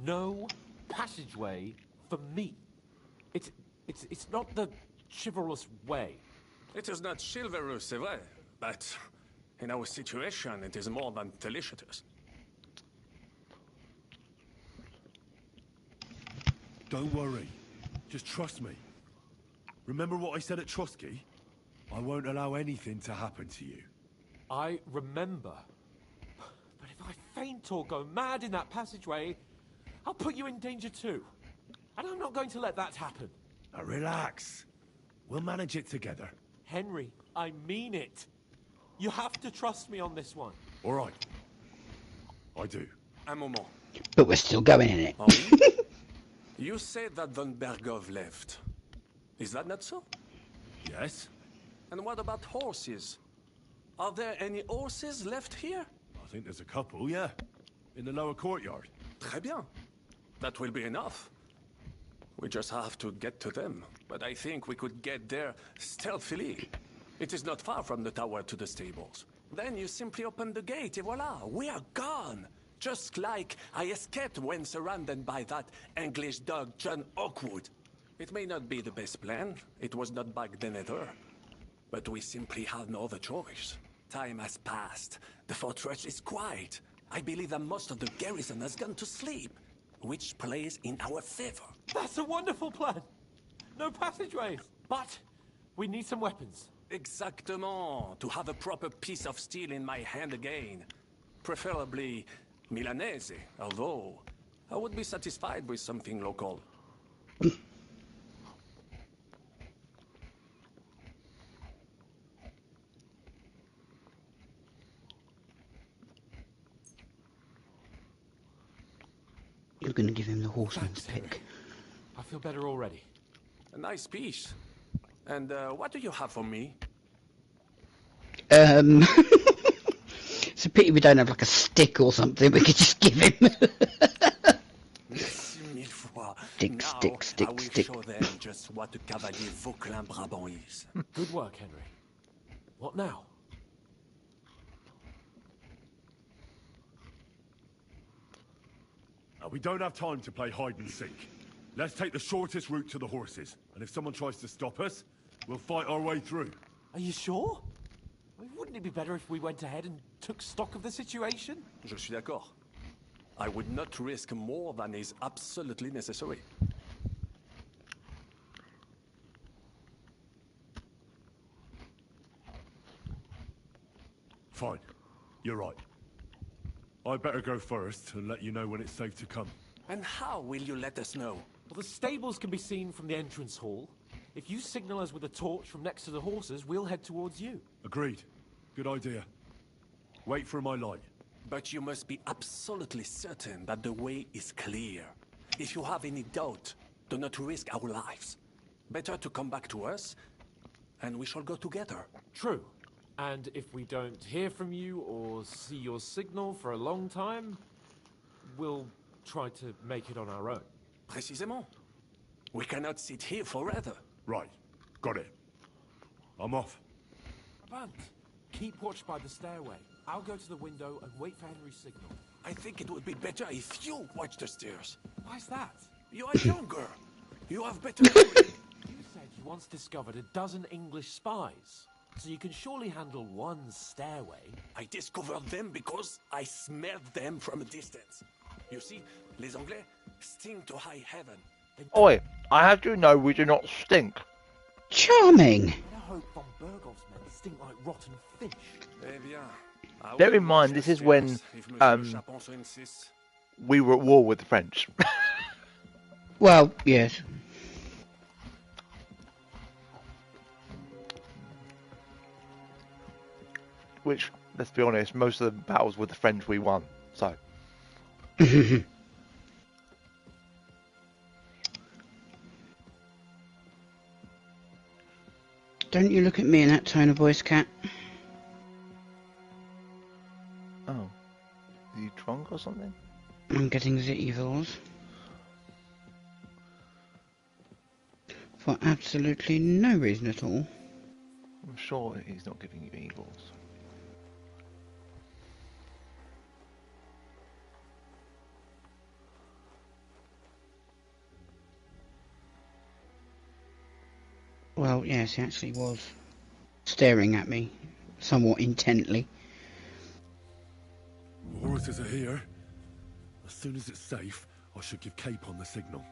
S11: No passageway for me. It's not the chivalrous way.
S15: It is not chivalrous, c'est vrai, but in our situation, it is more than delicious.
S2: Don't worry. Just trust me. Remember what I said at Trotsky? I won't allow anything to happen to you.
S11: I remember. But if I faint or go mad in that passageway, I'll put you in danger too. And I'm not going to let that happen.
S2: Now relax. We'll manage it together.
S11: Henry, I mean it. You have to trust me on this one.
S2: All right. I do.
S15: Un moment.
S3: But we're still going in it.
S15: You said that von Bergov left. Is that not so?
S2: Yes.
S15: And what about horses? Are there any horses left here?
S2: I think there's a couple, yeah. In the lower courtyard.
S15: Très bien. That will be enough. We just have to get to them. But I think we could get there stealthily. It is not far from the tower to the stables. Then you simply open the gate, et voila, we are gone. Just like I escaped when surrounded by that English dog John Oakwood. It may not be the best plan. It was not back then either. But we simply had no other choice. Time has passed. The fortress is quiet. I believe that most of the garrison has gone to sleep, which plays in our favor.
S11: That's a wonderful plan. No passageways. But we need some weapons.
S15: Exactement. To have a proper piece of steel in my hand again. Preferably Milanese, although I would be satisfied with something local.
S3: You're going to give him the horseman's
S11: Thanks,
S3: pick.
S11: I feel better already.
S15: A nice piece. And what do you have for me?
S3: It's a pity we don't have like a stick or something we could just give him.
S15: Merci mille fois.
S3: Stick,
S15: Now,
S3: stick, stick,
S15: I will
S3: stick.
S15: show them just what a cavalier Vauclin Brabant is.
S11: Good work, Henry. What now?
S2: We don't have time to play hide and seek. Let's take the shortest route to the horses, and if someone tries to stop us, we'll fight our way through.
S11: Are you sure? I mean, wouldn't it be better if we went ahead and took stock of the situation?
S15: Je suis d'accord. I would not risk more than is absolutely necessary.
S2: Fine. You're right. I'd better go first and let you know when it's safe to come.
S15: And how will you let us know?
S11: Well, the stables can be seen from the entrance hall. If you signal us with a torch from next to the horses, we'll head towards you.
S2: Agreed. Good idea. Wait for my light.
S15: But you must be absolutely certain that the way is clear. If you have any doubt, do not risk our lives. Better to come back to us, and we shall go together.
S11: True. And if we don't hear from you or see your signal for a long time, we'll try to make it on our own.
S15: Précisément. We cannot sit here forever.
S2: Right. Got it. I'm off.
S11: Brabant, keep watch by the stairway. I'll go to the window and wait for Henry's signal.
S15: I think it would be better if you watch the stairs.
S11: Why's that?
S15: You are younger. You have better memory.
S11: You said you once discovered a dozen English spies. So you can surely handle one stairway.
S15: I discovered them because I smelled them from a distance. You see, les Anglais stink to high heaven.
S1: Oi, I have to know we do not stink.
S3: Charming.
S11: I hope von Berghoff's men stink like rotten fish.
S15: Eh bien, I
S1: Bear
S15: will
S1: in mind,
S15: watch
S1: this
S15: the
S1: is when
S15: stairs if Monsieur Chapon so insists.
S1: we were at war with the French.
S3: Well, yes.
S1: Which, let's be honest, most of the battles with the French we won. So.
S3: Don't you look at me in that tone of voice, Cat.
S1: Oh. Are you drunk or something?
S3: I'm getting the evils. For absolutely no reason at all.
S1: I'm sure he's not giving you evils.
S3: Well, yes, he actually was staring at me somewhat intently.
S2: The horses are here. As soon as it's safe, I should give Cape on the signal.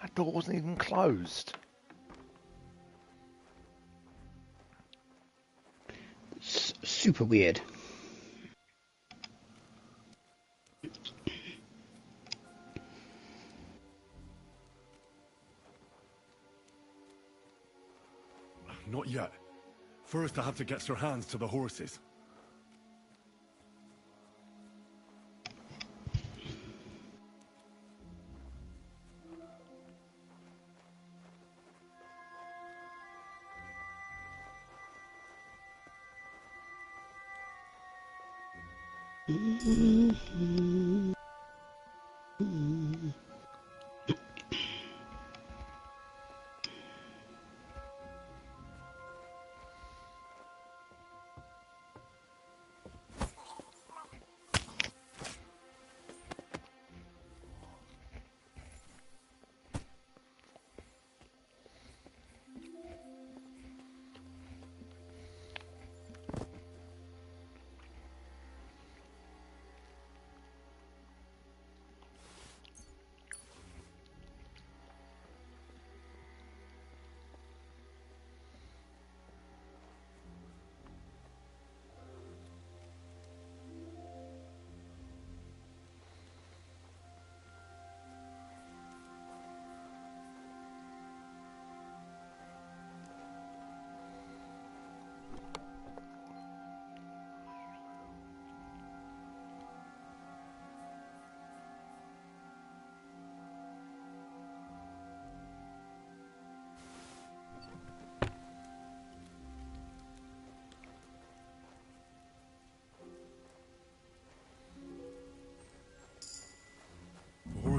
S1: That door wasn't even closed.
S3: Super weird.
S2: Not yet. First, I have to get Sir Hans to the horses.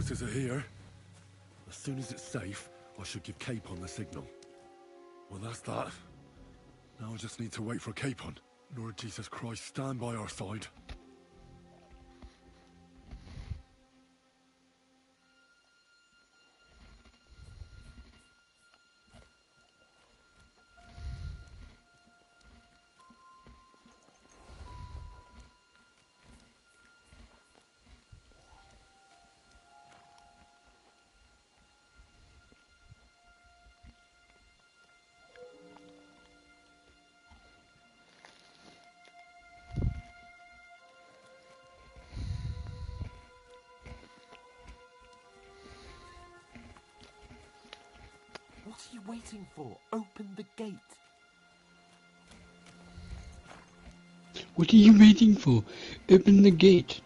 S2: forces are here. As soon as it's safe, I should give Capon the signal. Well, that's that. Now I just need to wait for Capon. Lord Jesus Christ, stand by our side.
S11: What are you waiting for? Open the gate.
S3: What are you waiting for? Open the gate.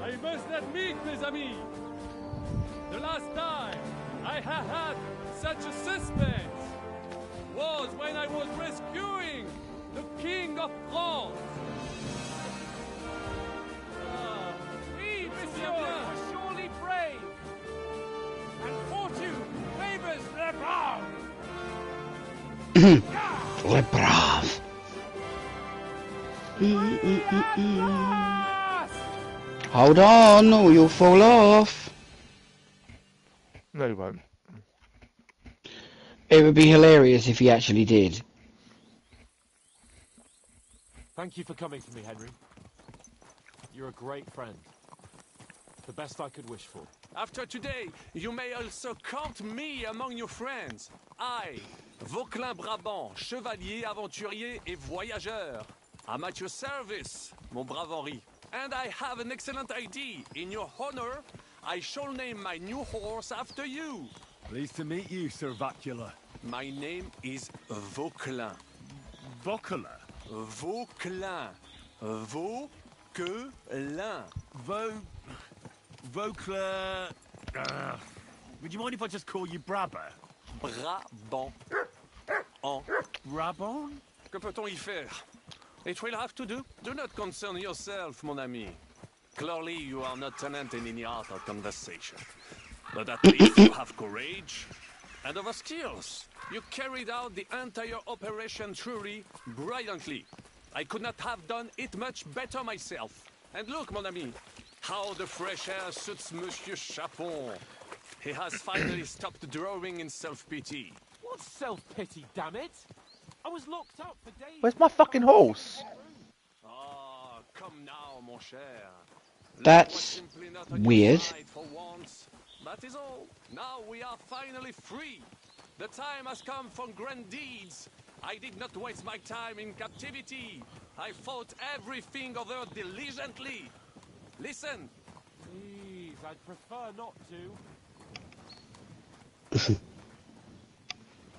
S16: I must admit, mes amis, the last time I had such a suspense was when I was rescuing the King of France.
S10: Oui, monsieur, was surely brave. And fortune favors the brave.
S3: Le brave. Hold on, or you'll fall off.
S1: No, you won't.
S3: It would be hilarious if he actually did.
S11: Thank you for coming to me, Henry. You're a great friend. The best I could wish for.
S15: After today, you may also count me among your friends. I, Vauquelin Brabant, chevalier, aventurier et voyageur. I'm at your service, mon brave Henri. And I have an excellent idea. In your honor, I shall name my new horse after you.
S2: Pleased to meet you, Sir Vacula.
S15: My name is Vauquelin.
S2: Vauquelin?
S15: Vauquelin. Vauquelin.
S2: Vauquelin... would you mind if I just call you Brabber?
S15: Brabant. En
S2: Brabant?
S15: Que peut-on y faire? It will have to do. Do not concern yourself, mon ami. Clearly, you are not tenant in any art or conversation. But at least you have courage and other skills. You carried out the entire operation truly brilliantly. I could not have done it much better myself. And look, mon ami, how the fresh air suits Monsieur Chapon. He has finally stopped drawing in self-pity.
S11: What self-pity, damn it? I was locked up for days.
S1: Where's my fucking horse?
S15: Ah, come now, mon cher.
S3: That's weird.
S15: For once. That is all. Now we are finally free. The time has come for grand deeds. I did not waste my time in captivity. I fought everything over diligently. Listen.
S11: Please, I'd prefer not to.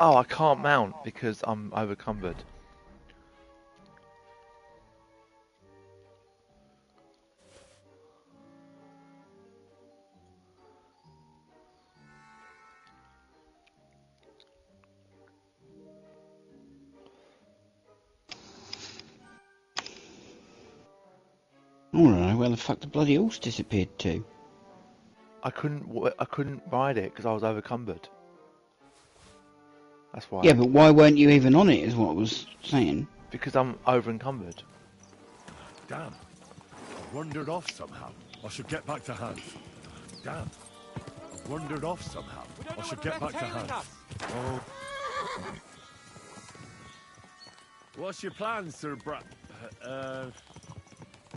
S1: Oh, I can't mount because I'm overcumbered.
S3: I don't know where the fuck the bloody horse disappeared to.
S1: I couldn't ride it because I was overcumbered. That's why.
S3: Yeah, but why weren't you even on it is what I was saying.
S1: Because I'm over encumbered.
S2: Damn. I wandered off somehow. I should get back to Hans. Damn. I wandered off somehow. I should get back to Hans. Oh. What's your plan, Sir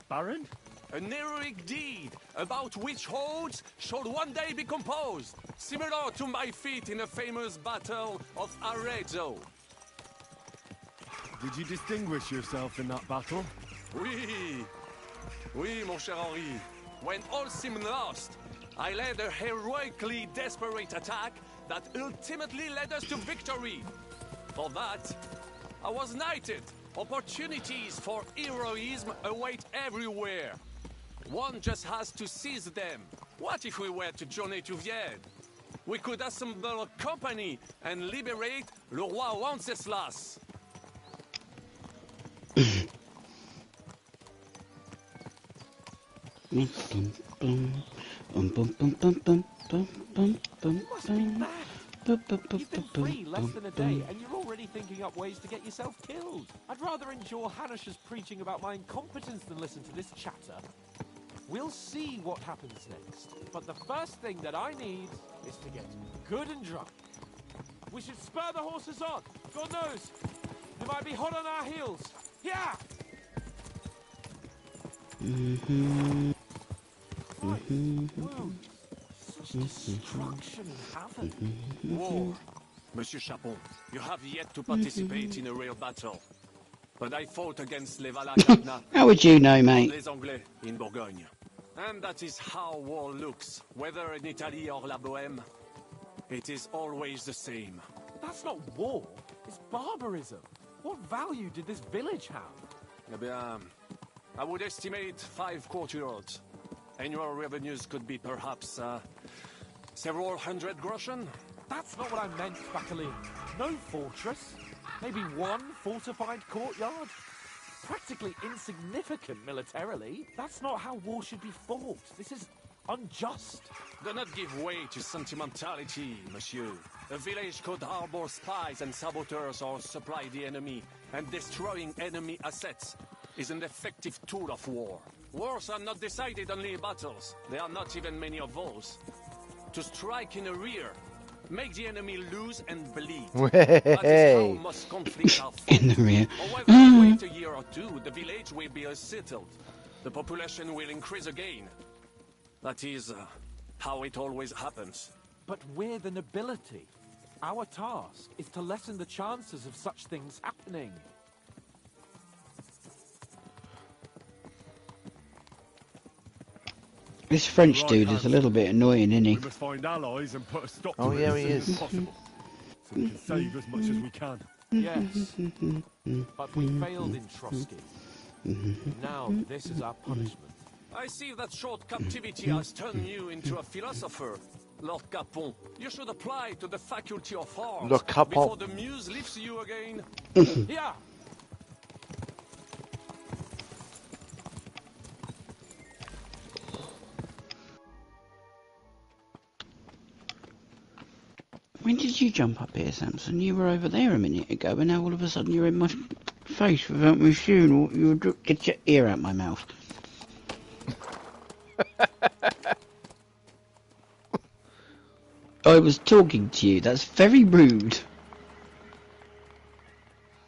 S2: Baron?
S15: An heroic deed about which hordes shall one day be composed, similar to my feat in a famous battle of Arezzo.
S2: Did you distinguish yourself in that battle?
S15: Oui, mon cher Henri. When all seemed lost, I led a heroically desperate attack that ultimately led us to victory. For that, I was knighted. Opportunities for heroism await everywhere. One just has to seize them. What if we were to journey to Vienne? We could assemble a company and liberate Le Roi Wenceslas.
S3: You must be mad.
S11: You've been free less than a day, and you're already thinking up ways to get yourself killed. I'd rather endure Hanish's preaching about my incompetence than listen to this chatter. We'll see what happens next, but the first thing that I need is to get good and drunk. We should spur the horses on. God knows, they might be hot on our heels. Yeah! Such destruction and havoc.
S15: War. Monsieur Chapon, you have yet to participate in a real battle. But I fought against les Valacarna.
S3: How would you know, mate?
S15: Les Anglais in Bourgogne. And that is how war looks, whether in Italy or La Bohème. It is always the same.
S11: That's not war, it's barbarism. What value did this village have?
S15: Eh bien, I would estimate 5 courtyards. Annual revenues could be perhaps, several hundred groschen.
S11: That's not what I meant, Bacaline. No fortress. Maybe one fortified courtyard. Practically insignificant militarily. That's not how war should be fought. This is unjust.
S15: Do not give way to sentimentality, monsieur. A village could harbor spies and saboteurs or supply the enemy, and destroying enemy assets is an effective tool of war. Wars are not decided only in battles. There are not even many of those. To strike in the rear, make the enemy lose and bleed. That is how most conflicts are fought.
S3: In the rear.
S15: However, wait a year or two, the village will be settled. The population will increase again. That is how it always happens.
S11: But we're the nobility. Our task is to lessen the chances of such things happening.
S3: This French dude is a little bit annoying, isn't he?
S2: We must find allies and put a stop to
S1: Oh,
S2: it
S1: yeah,
S2: as
S1: he
S2: soon
S1: is.
S2: as possible, so we can save as much as we can.
S11: Yes, but we failed in Trotsky. Now this is our punishment.
S15: I see that short captivity has turned you into a philosopher, Lord Capon. You should apply to the Faculty of Arts
S1: Lord Capon.
S15: before the muse lifts you again.
S11: Yeah.
S3: When did you jump up here, Samson? You were over there a minute ago, and now all of a sudden you're in my face without me seeing. You get your ear out my mouth. I was talking to you. That's very rude.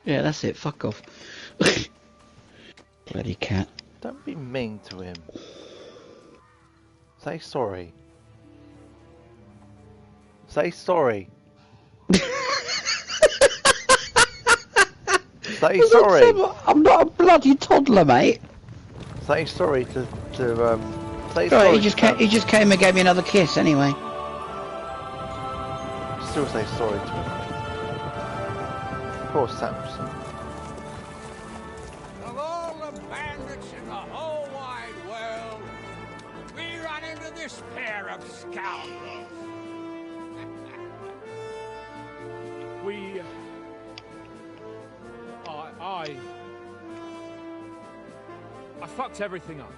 S3: Yeah, that's it. Fuck off. Bloody cat.
S1: Don't be mean to him. Say sorry. Say sorry. Say sorry.
S3: I'm not a bloody toddler, mate.
S1: Say sorry to say
S3: Right,
S1: sorry.
S3: he just came and gave me another kiss anyway.
S1: Still say sorry to him. Poor Samson.
S10: Of all the bandits in the whole wide world, we run into this pair of scoundrels.
S14: I fucked everything up.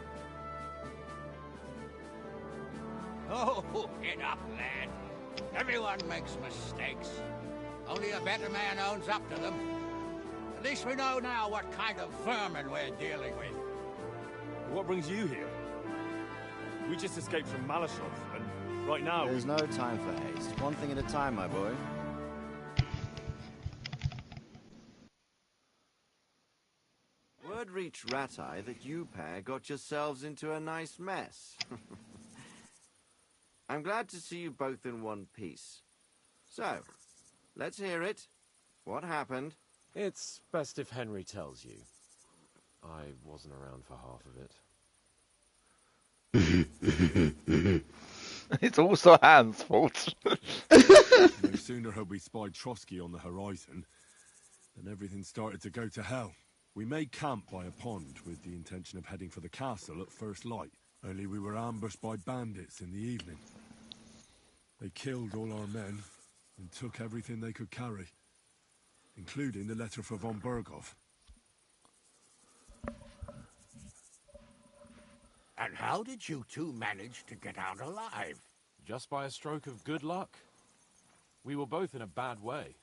S10: Oh, get up, lad. Everyone makes mistakes. Only a better man owns up to them. At least we know now what kind of vermin we're dealing with.
S2: What brings you here? We just escaped from Malashov, and right now...
S17: There's no time for haste. One thing at a time, my boy. Word reached Rat-Eye that you pair got yourselves into a nice mess. I'm glad to see you both in one piece. So, let's hear it. What happened?
S11: It's best if Henry tells you. I wasn't around for half of it.
S1: It's also Hans' fault.
S2: No sooner had we spied Trotsky on the horizon than everything started to go to hell. We made camp by a pond with the intention of heading for the castle at first light, only we were ambushed by bandits in the evening. They killed all our men and took everything they could carry, including the letter for von Berghoff.
S10: And how did you two manage to get out alive?
S14: Just by a stroke of good luck. We were both in a bad way.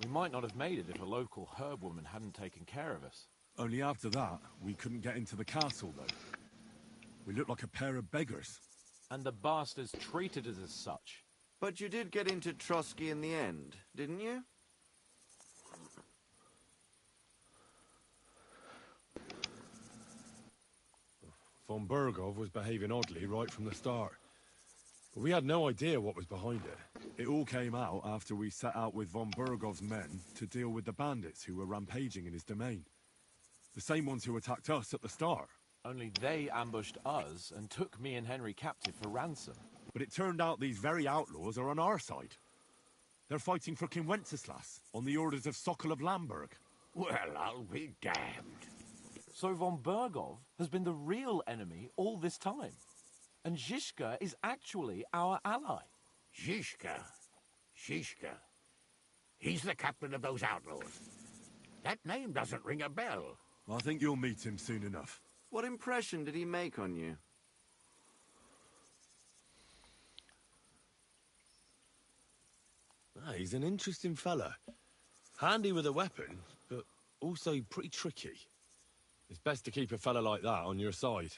S14: We might not have made it if a local herb woman hadn't taken care of us.
S2: Only after that, we couldn't get into the castle, though. We looked like a pair of beggars.
S14: And the bastards treated us as such.
S17: But you did get into Trotsky in the end, didn't you?
S2: Von Berghoff was behaving oddly right from the start. But we had no idea what was behind it. It all came out after we set out with von Berghoff's men to deal with the bandits who were rampaging in his domain. The same ones who attacked us at the start.
S14: Only they ambushed us and took me and Henry captive for ransom.
S2: But it turned out these very outlaws are on our side. They're fighting for King Wenceslas on the orders of Sokol of Lamberg.
S10: Well, I'll be damned.
S14: So von Berghoff has been the real enemy all this time. And Zizka is actually our ally.
S10: Zizka? He's the captain of those outlaws. That name doesn't ring a bell.
S2: I think you'll meet him soon enough.
S17: What impression did he make on you?
S18: He's an interesting fella. Handy with a weapon, but also pretty tricky.
S2: It's best to keep a fella like that on your side.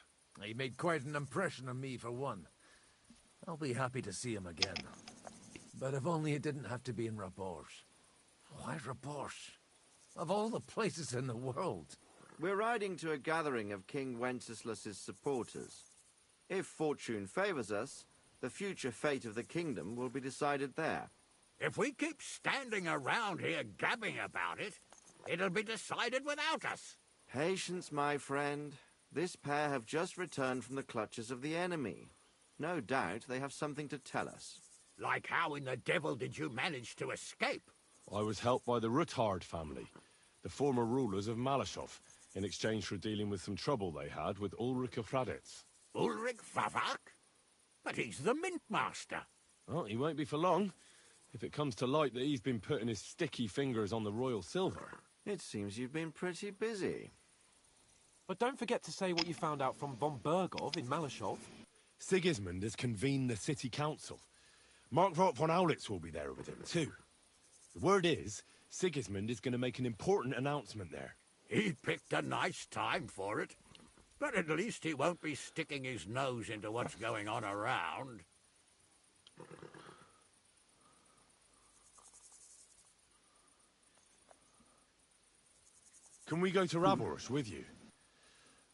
S19: He made quite an impression on me, for one. I'll be happy to see him again. But if only it didn't have to be in Rabosh. Why Rabosh? Of all the places in the world.
S17: We're riding to a gathering of King Wenceslas's supporters. If fortune favors us, the future fate of the kingdom will be decided there.
S10: If we keep standing around here gabbing about it, it'll be decided without us.
S17: Patience, my friend. This pair have just returned from the clutches of the enemy. No doubt they have something to tell us.
S10: Like how in the devil did you manage to escape?
S2: I was helped by the Ruthard family, the former rulers of Malashov, in exchange for dealing with some trouble they had with Ulrich of Raditz.
S10: Ulrich Favak? But he's the mint master.
S2: Well, he won't be for long, if it comes to light that he's been putting his sticky fingers on the royal silver.
S17: It seems you've been pretty busy.
S14: But don't forget to say what you found out from von Berghoff in Malashov.
S2: Sigismund has convened the city council. Markvart von Aulitz will be there with him, too. The word is, Sigismund is going to make an important announcement there.
S10: He picked a nice time for it. But at least he won't be sticking his nose into what's going on around.
S2: Can we go to Rabosh with you?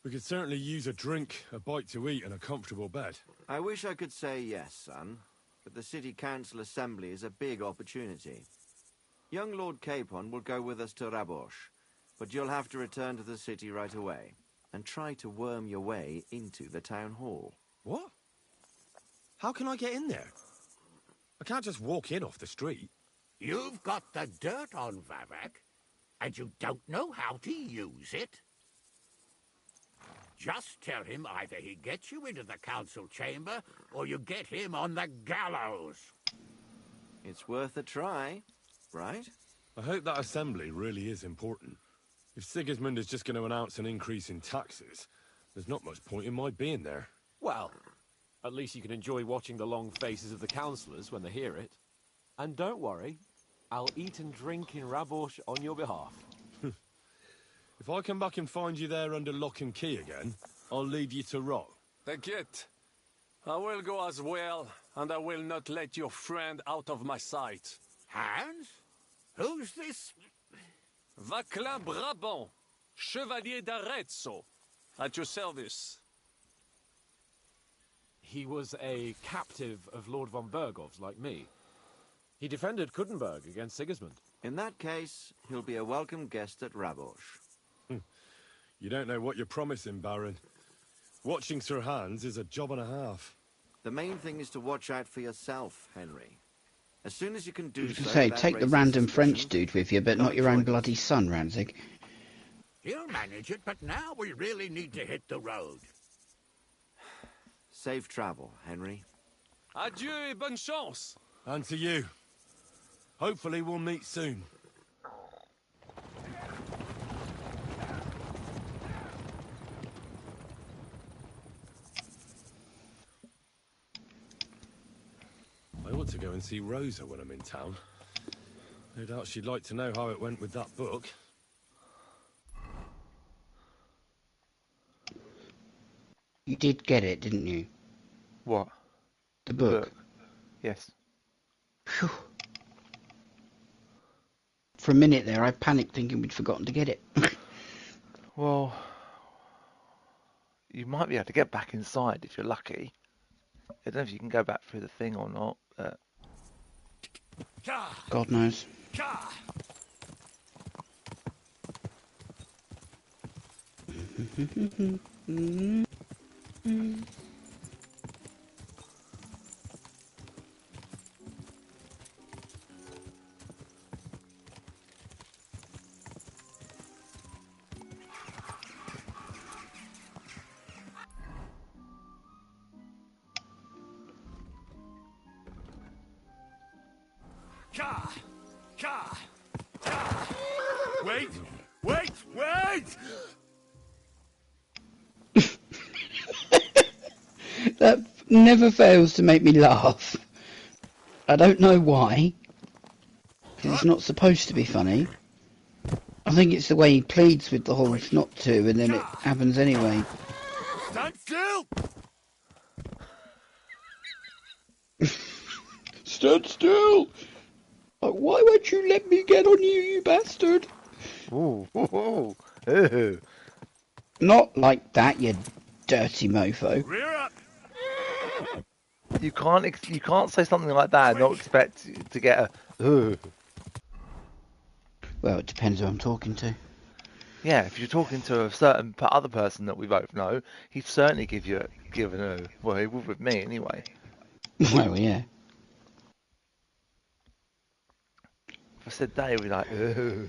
S2: We could certainly use a drink, a bite to eat, and a comfortable bed.
S17: I wish I could say yes, son, but the City Council Assembly is a big opportunity. Young Lord Capon will go with us to Rabosh, but you'll have to return to the city right away, and try to worm your way into the town hall.
S18: What? How can I get in there? I can't just walk in off the street.
S10: You've got the dirt on Vavak, and you don't know how to use it? Just tell him either he gets you into the council chamber, or you get him on the gallows.
S17: It's worth a try, right?
S2: I hope that assembly really is important. If Sigismund is just going to announce an increase in taxes, there's not much point in my being there.
S14: Well, at least you can enjoy watching the long faces of the councillors when they hear it. And don't worry, I'll eat and drink in Rabosh on your behalf.
S2: If I come back and find you there under lock and key again, I'll leave you to rot.
S15: Take it. I will go as well, and I will not let your friend out of my sight.
S10: Hans? Who's this?
S15: Vaclain Brabant, Chevalier d'Arezzo, at your service.
S14: He was a captive of Lord von Berghoff's, like me. He defended Kuttenberg against Sigismund.
S17: In that case, he'll be a welcome guest at Rabosh.
S2: You don't know what you're promising, Baron. Watching Sir Hans is a job and a half.
S17: The main thing is to watch out for yourself, Henry. As soon as you can do
S3: I was
S17: so,
S3: going to say,
S17: without
S3: take the
S17: raising
S3: random
S17: suspicion,
S3: French dude with you, but
S17: come
S3: not
S17: and
S3: your own
S17: join us.
S3: bloody son, Ranzig.
S10: He'll manage it, but now we really need to hit the road.
S17: Safe travel, Henry.
S7: Adieu et bonne chance.
S18: And to you. Hopefully we'll meet soon.
S2: I ought to go and see Rosa when I'm in town. No doubt she'd like to know how it went with that book.
S3: You did get it, didn't you?
S1: What?
S3: The book?
S1: Yes.
S3: Phew. For a minute there, I panicked thinking we'd forgotten to get it.
S1: Well, you might be able to get back inside if you're lucky. I don't know if you can go back through the thing or not, but...
S3: God knows.
S18: Wait! Wait! Wait!
S3: That never fails to make me laugh. I don't know why. 'Cause it's not supposed to be funny. I think it's the way he pleads with the horse not to, and then it happens anyway.
S18: Stand still!
S3: Stand still! Like, why won't you let me get on you, you bastard?
S1: Ooh, ooh, ooh.
S3: Not like that, you dirty mofo.
S18: Rear up!
S1: You can't say something like that and not expect to get a... Ooh.
S3: Well, it depends who I'm talking to.
S1: Yeah, if you're talking to a certain other person that we both know, he'd certainly give an ooh. Well, he would with me anyway.
S3: Well, yeah.
S1: If I said Dave, we'd be like, ooh.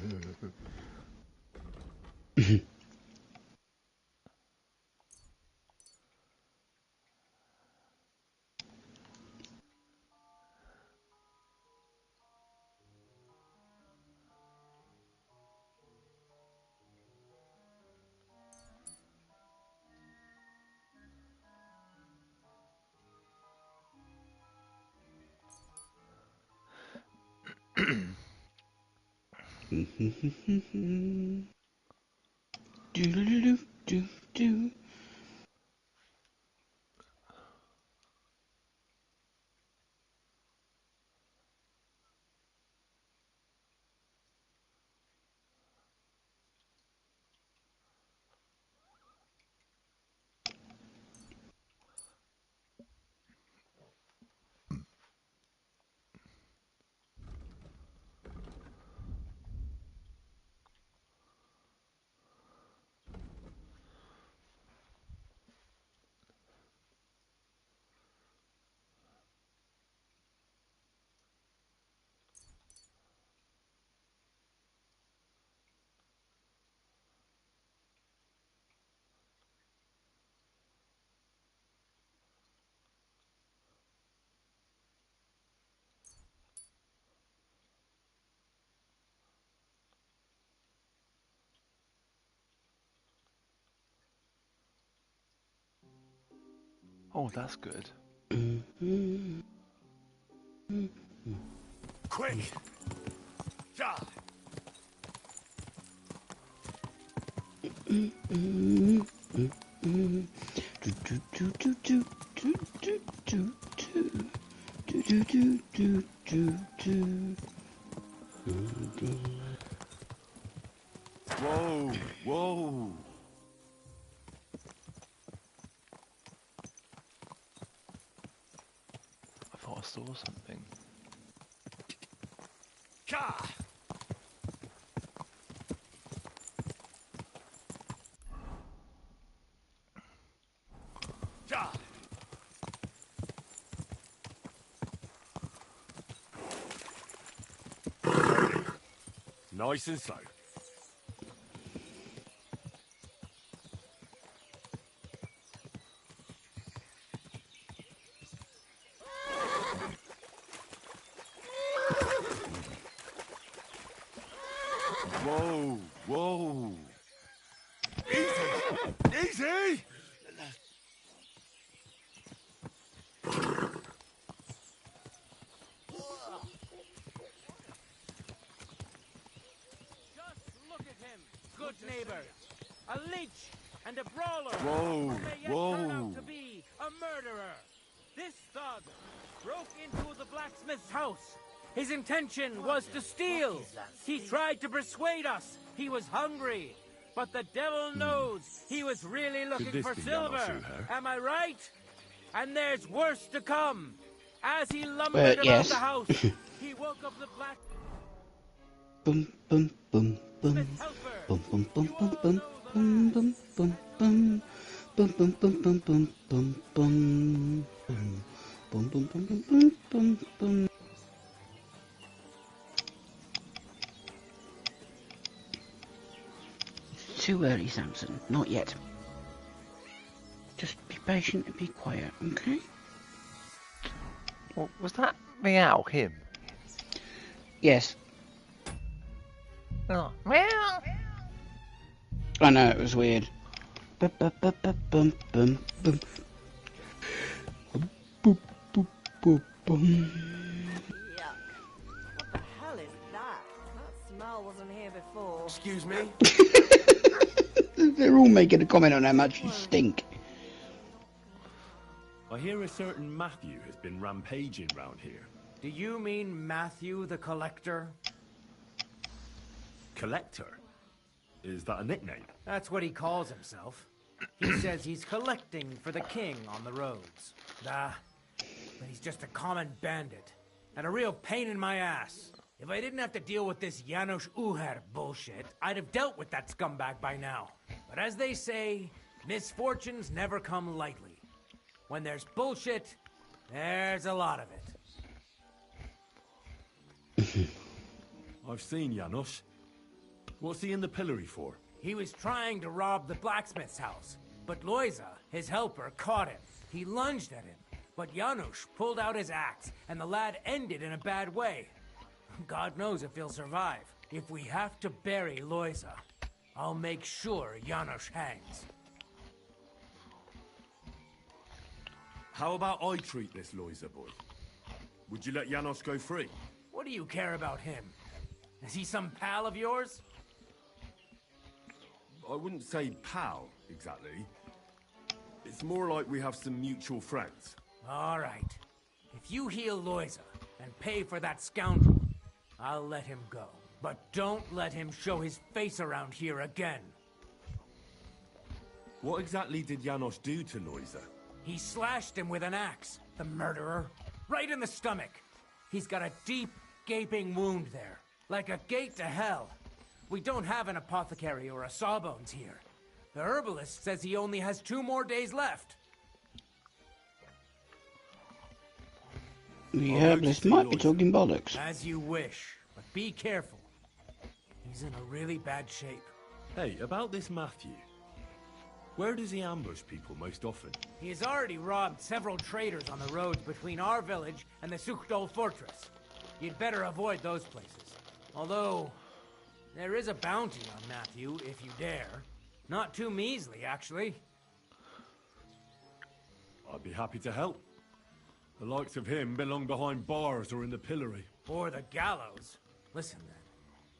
S3: Do.
S1: Oh, that's good.
S18: Quick! Ja! Whoa! Whoa!
S1: I thought I saw something.
S18: Ka! Ja!
S2: Nice and slow. Whoa, whoa. Easy! Easy!
S11: Good neighbor, a leech and a brawler
S2: Whoa,
S11: who may yet
S2: whoa.
S11: turn out to be a murderer. This thug broke into the blacksmith's house. His intention was to steal. He tried to persuade us he was hungry, but the devil knows he was really looking
S2: this
S11: for
S2: be
S11: silver.
S2: Yanosu, huh?
S11: Am I right? And there's worse to come. As he lumbered around
S3: yes.
S11: the house, he woke up the black.
S3: Boom, boom, boom, boom. Boom, boom, boom, boom, boom. Boom, boom, boom, boom. Boom, boom, boom, boom, boom, boom, boom. Boom, boom, boom, boom, boom, boom, boom. Too early, Samson. Not yet. Just be patient and be quiet, okay?
S1: Well, was that meow him?
S3: Yes.
S1: Oh, meow.
S3: I know, it was weird. Bum, bum, bum, bum, bum, bum, bum. Boop, boop, boop, bum.
S20: Yuck. What the hell is that? That smell wasn't here before.
S18: Excuse me?
S3: They're all making a comment on how much you stink.
S2: I hear a certain Matthew has been rampaging round here.
S4: Do you mean Matthew the Collector?
S2: Collector? Is that a nickname?
S4: That's what he calls himself. He says he's collecting for the king on the roads. But he's just a common bandit. And a real pain in my ass. If I didn't have to deal with this Janos Uher bullshit, I'd have dealt with that scumbag by now. But as they say, misfortunes never come lightly. When there's bullshit, there's a lot of it.
S2: I've seen Janos. What's he in the pillory for?
S4: He was trying to rob the blacksmith's house, but Loiza, his helper, caught him. He lunged at him, but Janusz pulled out his axe, and the lad ended in a bad way. God knows if he'll survive. If we have to bury Loiza, I'll make sure Janusz hangs.
S2: How about I treat this Loiza boy? Would you let Janos go free?
S4: What do you care about him? Is he some pal of yours?
S2: I wouldn't say pal, exactly. It's more like we have some mutual friends.
S4: All right. If you heal Loiza and pay for that scoundrel, I'll let him go. But don't let him show his face around here again.
S2: What exactly did Janos do to Loiza?
S4: He slashed him with an axe, the murderer, right in the stomach. He's got a deep, gaping wound there, like a gate to hell. We don't have an apothecary or a sawbones here. The herbalist says he only has 2 more days left.
S3: The herbalist might be talking bollocks.
S4: As you wish, but be careful. He's in a really bad shape.
S2: Hey, about this Matthew. Where does he ambush people most often?
S4: He has already robbed several traders on the roads between our village and the Suchdol fortress. You'd better avoid those places. Although, there is a bounty on Matthew, if you dare. Not too measly, actually.
S2: I'd be happy to help. The likes of him belong behind bars or in the pillory.
S4: Or the gallows. Listen then.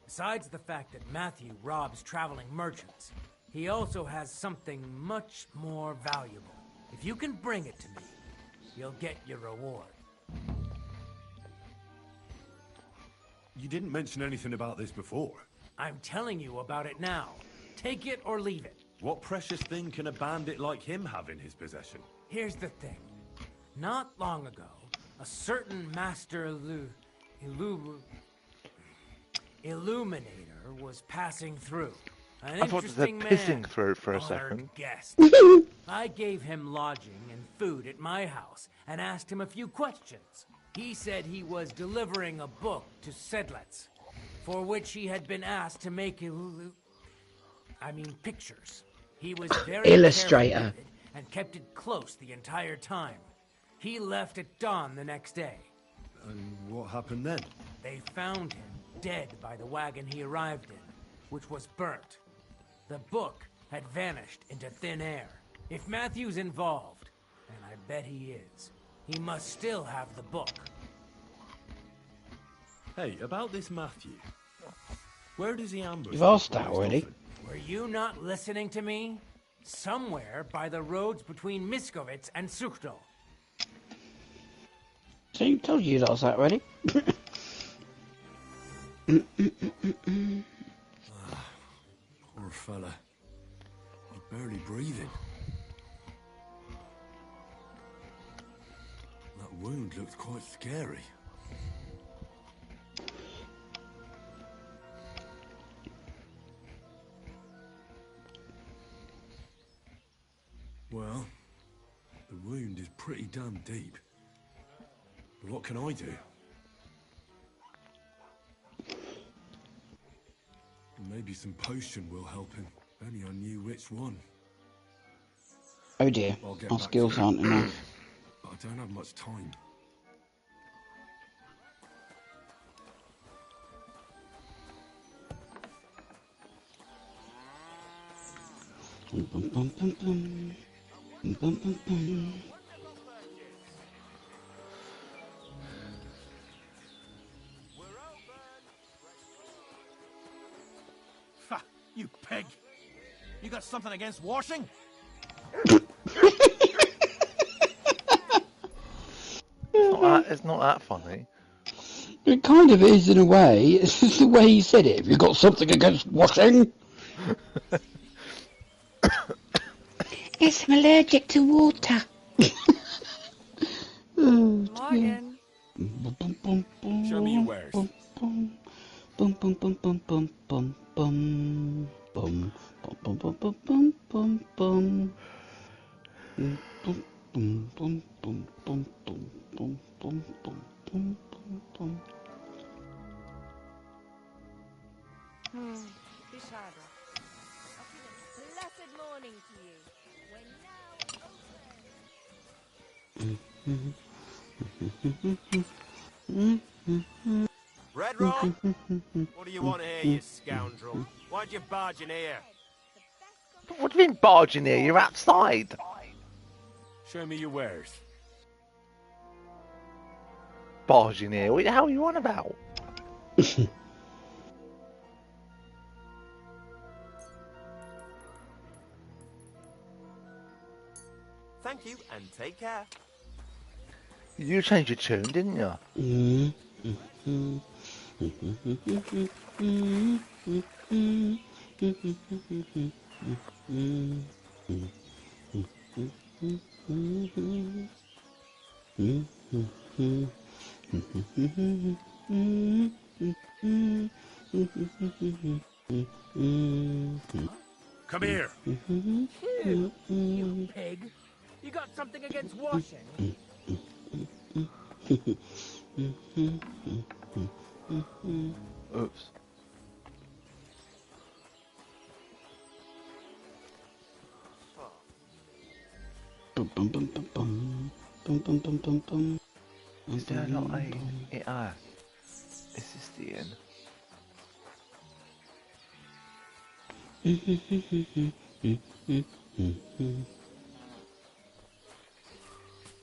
S4: Besides the fact that Matthew robs traveling merchants, he also has something much more valuable. If you can bring it to me, you'll get your reward.
S2: You didn't mention anything about this before.
S4: I'm telling you about it now. Take it or leave it.
S2: What precious thing can a bandit like him have in his possession?
S4: Here's the thing. Not long ago, a certain master illuminator was passing through. An
S1: I thought it said
S4: interesting
S1: pissing
S4: man.
S1: through for a
S4: Honored
S1: second.
S4: guest. I gave him lodging and food at my house and asked him a few questions. He said he was delivering a book to Sedlets.
S21: for which he had been asked to make pictures. He was very
S3: Illustrator.
S21: careful with it and kept it close the entire time. He left at dawn the next day.
S2: And what happened then?
S21: They found him dead by the wagon he arrived in, which was burnt. The book had vanished into thin air. If Matthew's involved, and I bet he is, he must still have the book.
S2: Hey, about this Matthew. Where does he ambush?
S3: You've asked that already.
S21: Were you not listening to me? Somewhere by the roads between Miskovitz and Suchto.
S3: See, told you that was that already.
S2: Poor fella. He's barely breathing. That wound looked quite scary. Well, the wound is pretty damn deep. But what can I do? Maybe some potion will help him. If only I knew which one.
S3: Oh dear, our skills aren't enough.
S2: But I don't have much time.
S18: Ha! You pig! You got something against washing?
S1: It's not that funny.
S3: It kind of is in a way. It's just the way he said it. Have you got something against washing? Yes, I'm allergic to water.
S20: Morgan.
S14: Show me your wares.
S3: Bum bum bum bum bum bum bum bum bum bum bum bum bum bum bum. Bum bum bum bum bum bum bum bum bum bum bum.
S20: Bishara. A blessed morning to you. We're now
S14: Red Roll? What do you want here, you scoundrel? Why'd you barge in here?
S1: What do you mean barging here? You're outside.
S14: Show me your wares.
S1: Barging here? What the hell are you on about?
S14: Thank you, and take care.
S1: You changed your tune, didn't you?
S18: Come here.
S21: You pig. You got something against washing?
S1: Oops.
S3: Bum bum bum bum bum bum bum bum bum bum.
S1: Is there not a Is this the end?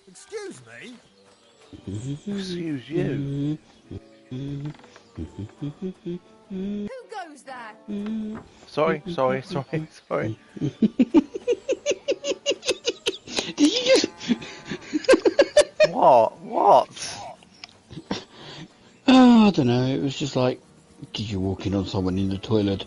S18: Excuse me?
S1: Excuse you?
S12: Who goes there?
S1: Sorry.
S3: Did you just...
S1: What?
S3: Oh, I don't know. It was just like, did you walk in on someone in the toilet?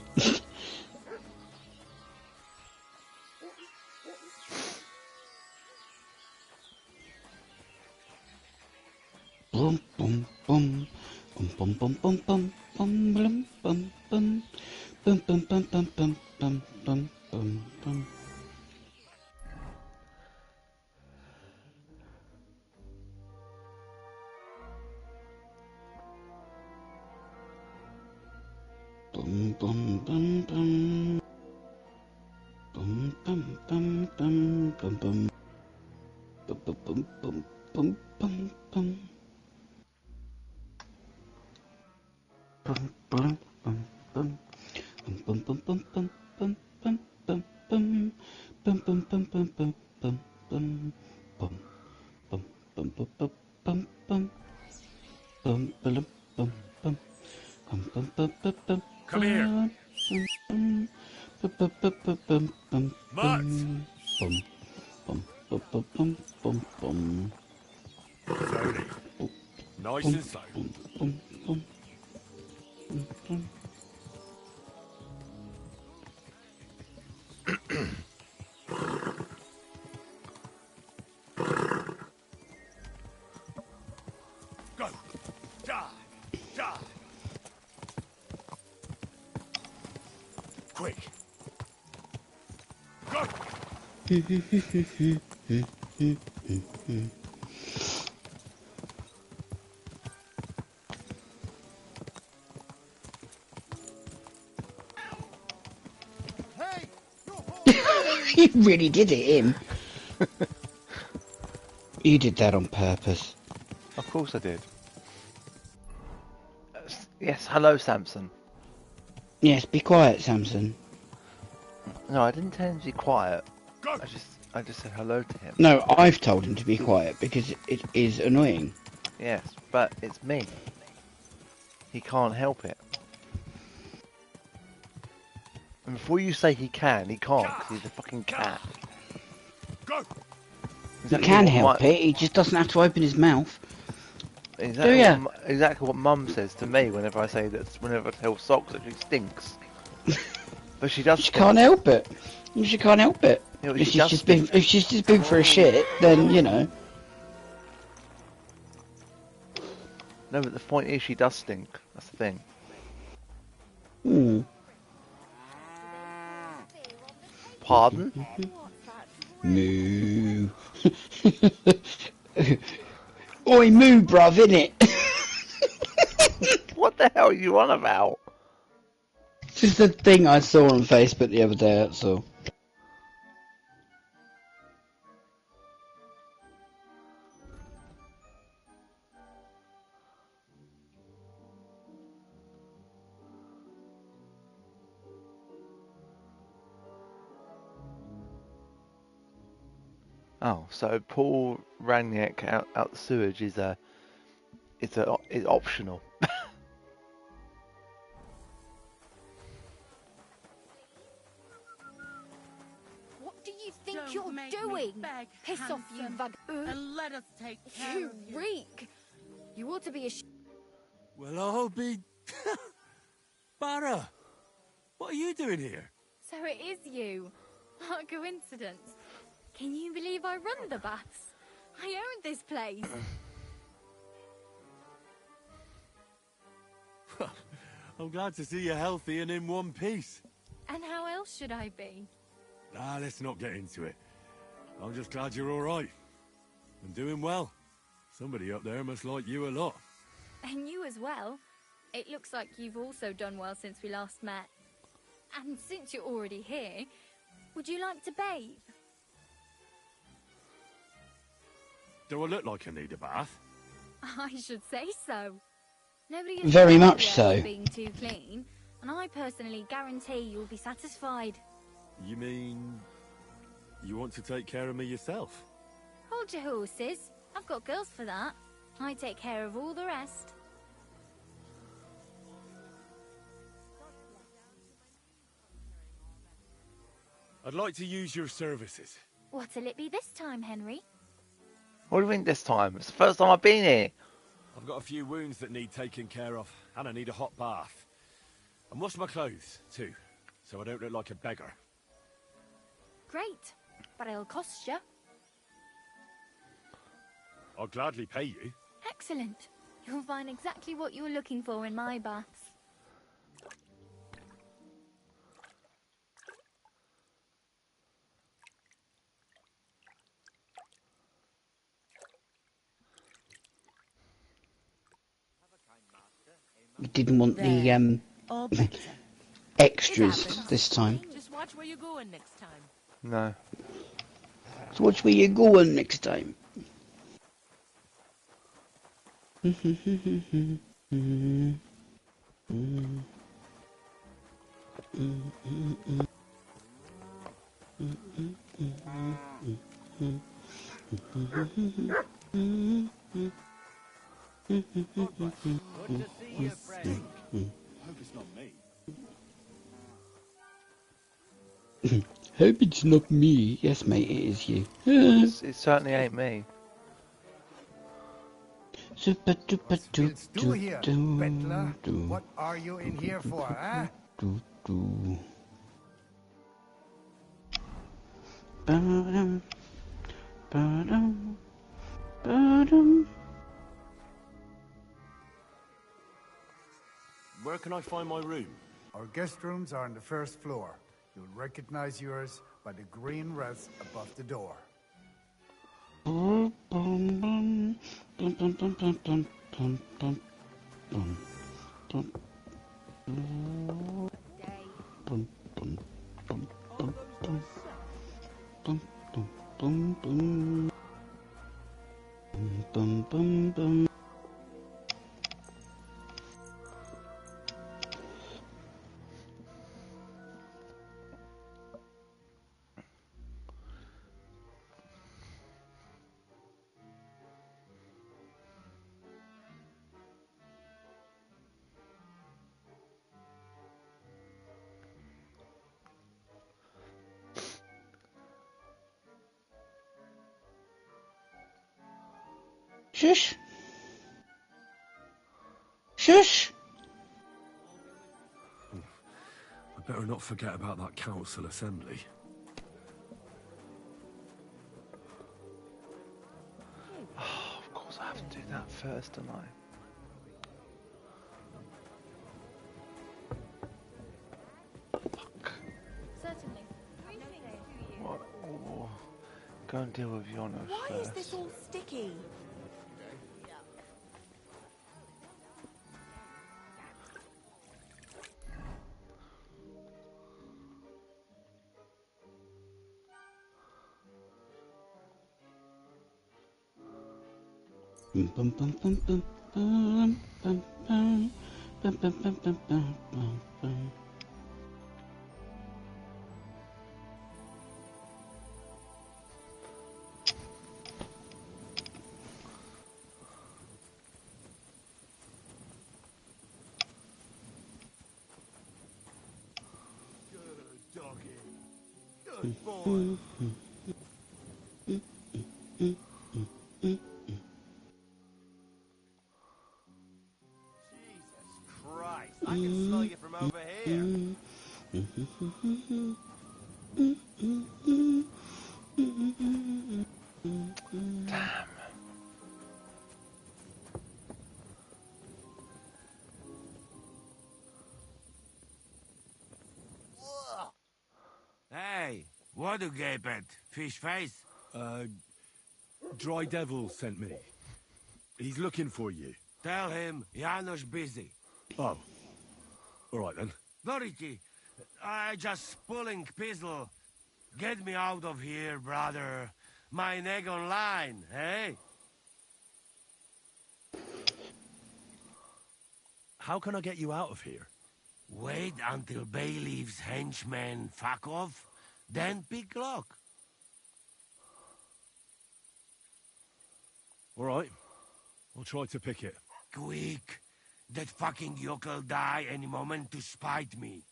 S3: Bum bum bum bum bum bum bum bum bum bum bum bum bum bum bum bum bum bum bum bum. Bum bum bum bum. Bum bum bum bum bum bum. Bum bum bum bum bum bum bum. Bum bum bum bum. Bum bum bum bum bum bum bum bum. Bum bum bum bum bum bum bum. Bum bum bum bum bum bum bum. Bum bum bum bum. Bum bum bum bum bum.
S2: Come here. Mutt! Slowly. Nice and slow. Go! Die! Die! Quick! Go!
S3: You really did it, him. You did that on purpose.
S1: Of course I did. Yes, hello, Samson.
S3: Yes, be quiet, Samson.
S1: No, I didn't tell him to be quiet. I just said hello to him.
S3: No, I've told him to be quiet because it is annoying.
S1: Yes, but it's me. He can't help it. And before you say he can, he can't, because he's a fucking cat.
S3: Go. He can help it, he just doesn't have to open his mouth.
S1: Exactly what Mum says to me whenever I say that, whenever I tell Socks that she stinks. But she does.
S3: She can't help it. She can't help it.
S1: Yeah,
S3: if she's just been for a shit, then you know.
S1: No, but the point is, she does stink. That's the thing. Pardon?
S3: Moo. Oi, moo, bruv, innit?
S1: What the hell are you on about?
S3: It's just a thing I saw on Facebook the other day, that's all.
S1: Oh, so Paul Raniak out the sewage is optional.
S6: What do you think you're doing? Piss off, you vag... And let us take care
S12: You
S6: of you.
S12: reek! You ought to be ashamed.
S2: Well, I'll be... Barra! What are you doing here?
S22: So it is you. What a coincidence. Can you believe I run the baths? I own this place.
S2: I'm glad to see you healthy and in one piece.
S22: And how else should I be?
S2: Let's not get into it. I'm just glad you're all right. And doing well. Somebody up there must like you a lot.
S22: And you as well. It looks like you've also done well since we last met. And since you're already here, would you like to bathe?
S2: Do I look like I need a bath?
S22: I should say so. Nobody is
S3: Very much so.
S22: being too clean, and I personally guarantee you'll be satisfied.
S2: You mean... you want to take care of me yourself?
S22: Hold your horses. I've got girls for that. I take care of all the rest.
S2: I'd like to use your services.
S22: What'll it be this time, Henry?
S1: What do you mean this time? It's the first time I've been here.
S2: I've got a few wounds that need taking care of, and I need a hot bath. And wash my clothes, too, so I don't look like a beggar.
S22: Great, but it'll cost you.
S2: I'll gladly pay you.
S22: Excellent. You'll find exactly what you're looking for in my baths.
S3: You didn't want the
S6: Or better.
S3: extras this time.
S20: Just watch where you're going next time.
S1: No.
S3: So watch where you're going next time.
S4: Good to see you, friend.
S2: Hope it's not me.
S3: Hope it's not me. Yes, mate, it is you.
S1: It certainly ain't me.
S13: What's willst du hier, Bettler? What are you in here for, eh?
S3: Ba-dum, ba-dum, ba-dum.
S2: Where can I find my room?
S13: Our guest rooms are on the first floor. You'll recognize yours by the green wreath above the door.
S3: Bum, bum, bum, bum, bum, bum, bum, bum, bum, bum, bum, bum. Bum, bum, bum, bum, bum. Bum, bum, bum, bum. Bum, bum, bum. Shush! Shush!
S2: I better not forget about that council assembly.
S1: Oh, of course I have to do that first, don't I?
S22: Certainly.
S1: What? Oh, go and deal with Jonas
S20: Why
S1: first.
S20: is this all sticky?
S3: Bum, bum, bum, bum, bum, bum, bum, bum, bum, bum, bum, bum, bum, bum.
S18: Good doggy. Good boy. Jesus Christ, I can smell you from over here.
S1: Damn.
S19: Hey, what do gape at? Fish face?
S2: Dry Devil sent me. He's looking for you.
S19: Tell him Janusz busy.
S2: Oh. All right then.
S19: Dority, I just pulling pizzle. Get me out of here, brother. My neck on line, hey?
S2: How can I get you out of here?
S19: Wait until Bayleaf's henchmen fuck off, then pick lock.
S2: All right. I'll try to pick it.
S19: Quick. That fucking yokel die any moment to spite me.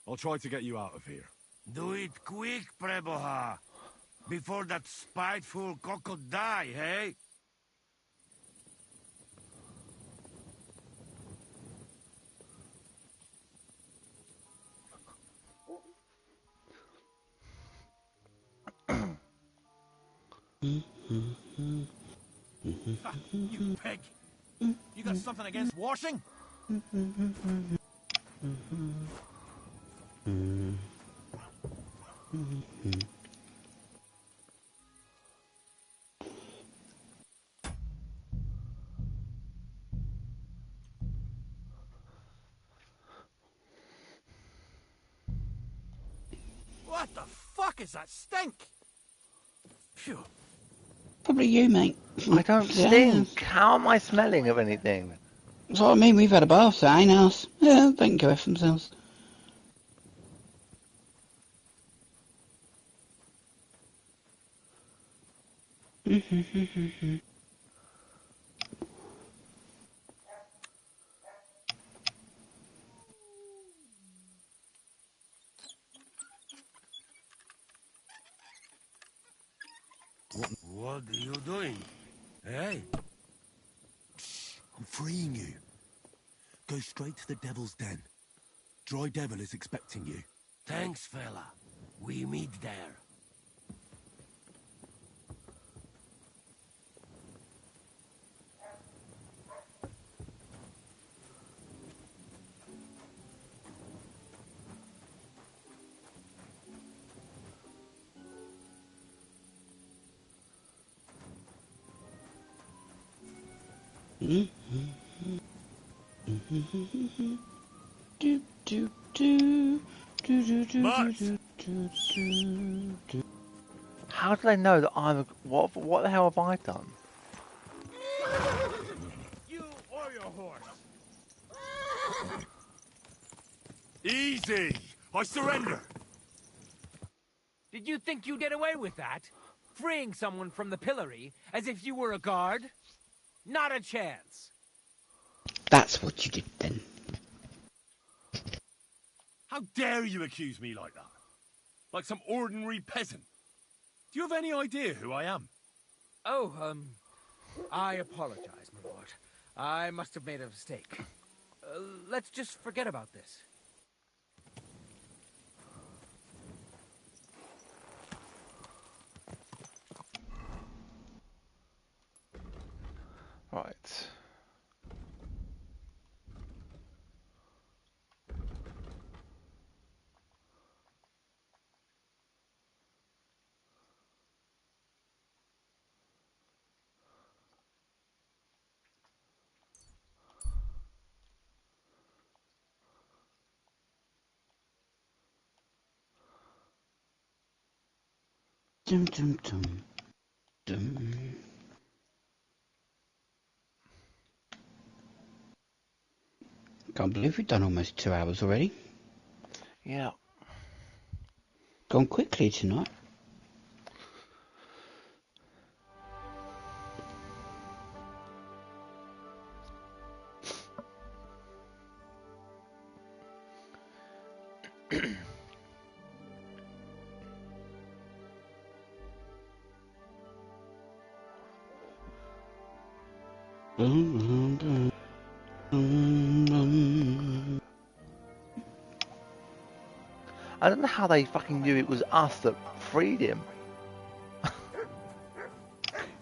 S2: I'll try to get you out of here.
S19: Do it quick, Preboha. Before that spiteful cockle die, hey?
S18: You pig! You got something against washing?
S10: What the fuck is that stink? Phew.
S3: Probably you, mate.
S1: I don't stink. How am I smelling of anything?
S3: That's what I mean. We've had a bath, so ain't us. Yeah, they can go F themselves.
S10: What are you doing? Hey?
S5: I'm freeing you. Go straight to the Devil's Den. Dry Devil is expecting you.
S10: Thanks, fella. We meet there.
S1: How do they know that I'm a... What the hell have I done?
S10: You or your horse?
S2: Easy! I surrender!
S21: Did you think you'd get away with that? Freeing someone from the pillory as if you were a guard? Not a chance.
S3: That's what you did then.
S2: How dare you accuse me like that? Like some ordinary peasant. Do you have any idea who I am?
S21: Oh, I apologize, my lord. I must have made a mistake. Let's just forget about this.
S1: Right.
S3: Dum dum dum. Dum. Can't believe we've done almost 2 hours already.
S1: Yeah.
S3: Gone quickly tonight.
S1: I don't know how they fucking knew it was us that freed him.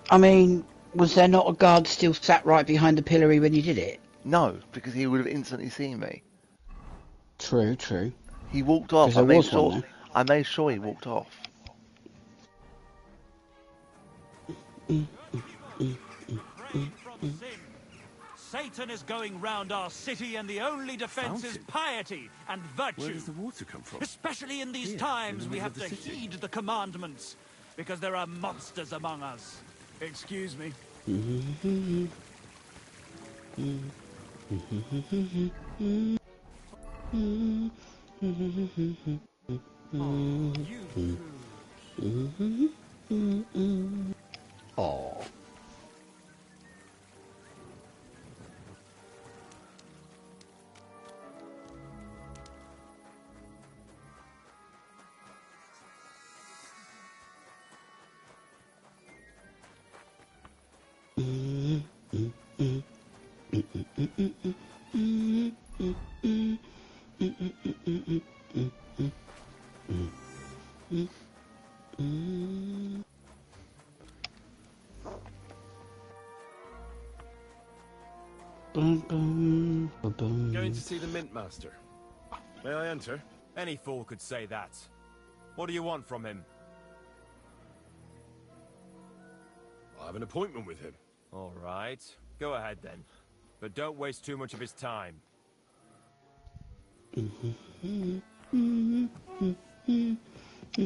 S3: I mean, was there not a guard still sat right behind the pillory when you did it?
S1: No, because he would have instantly seen me.
S3: True, true.
S1: He walked off.
S3: Because there was one there.
S1: I made sure he walked off.
S9: Satan is going round our city, and the only defense is piety and virtue.
S2: Where does the water come from?
S9: Especially in these
S2: Here,
S9: times,
S2: in the
S9: we
S2: middle
S9: have
S2: of
S9: to
S2: the city.
S9: heed the commandments, because there are monsters among us. Excuse me.
S3: Oh.
S2: Going to see the Mint Master. May I enter?
S14: Any fool could say that. What do you want from him?
S2: I have an appointment with him.
S14: All right. Go ahead then. But don't waste too much of his time.
S3: Bum,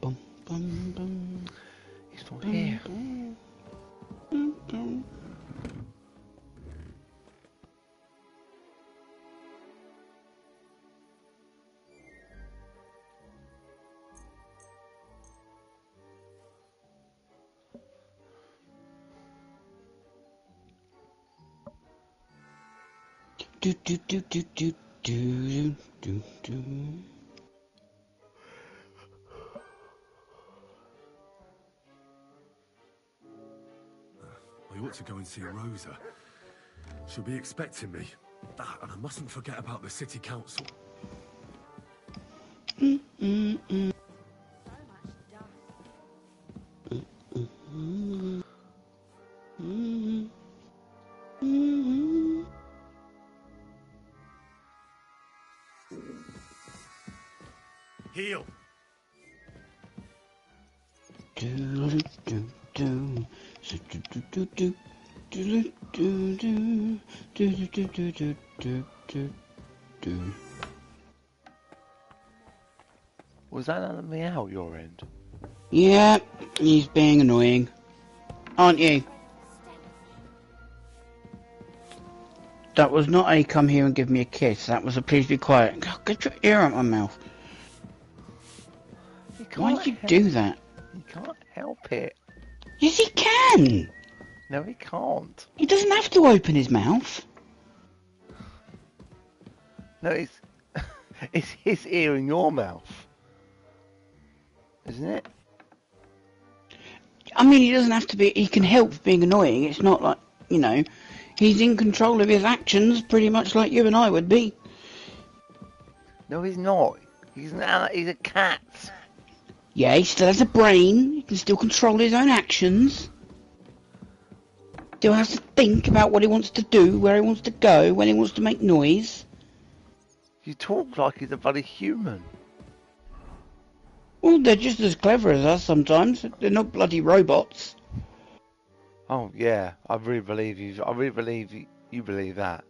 S3: bum, bum, bum.
S1: He's not here.
S3: Do do do do do do do do.
S2: I ought to go and see Rosa. She'll be expecting me. Ah, and I mustn't forget about the city council. Heal.
S3: Do do do so do do do do do do do do do do do do do do.
S1: Was that another meow your end?
S3: Yeah, he's being annoying, aren't you? That was not a come here and give me a kiss. That was a please be quiet. God, get your ear out my mouth. Why did you do that?
S1: He can't help it.
S3: Yes, he can.
S1: No, he can't.
S3: He doesn't have to open his mouth.
S1: No, it's his ear in your mouth, isn't it?
S3: I mean, he doesn't have to be. He can help being annoying. It's not like, you know, he's in control of his actions, pretty much like you and I would be.
S1: No, he's not. He's a cat.
S3: Yeah, he still has a brain. He can still control his own actions. Still has to think about what he wants to do, where he wants to go, when he wants to make noise.
S1: You talk like he's a bloody human.
S3: Well, they're just as clever as us sometimes. They're not bloody robots.
S1: Oh yeah, I really believe you. I really believe you believe that.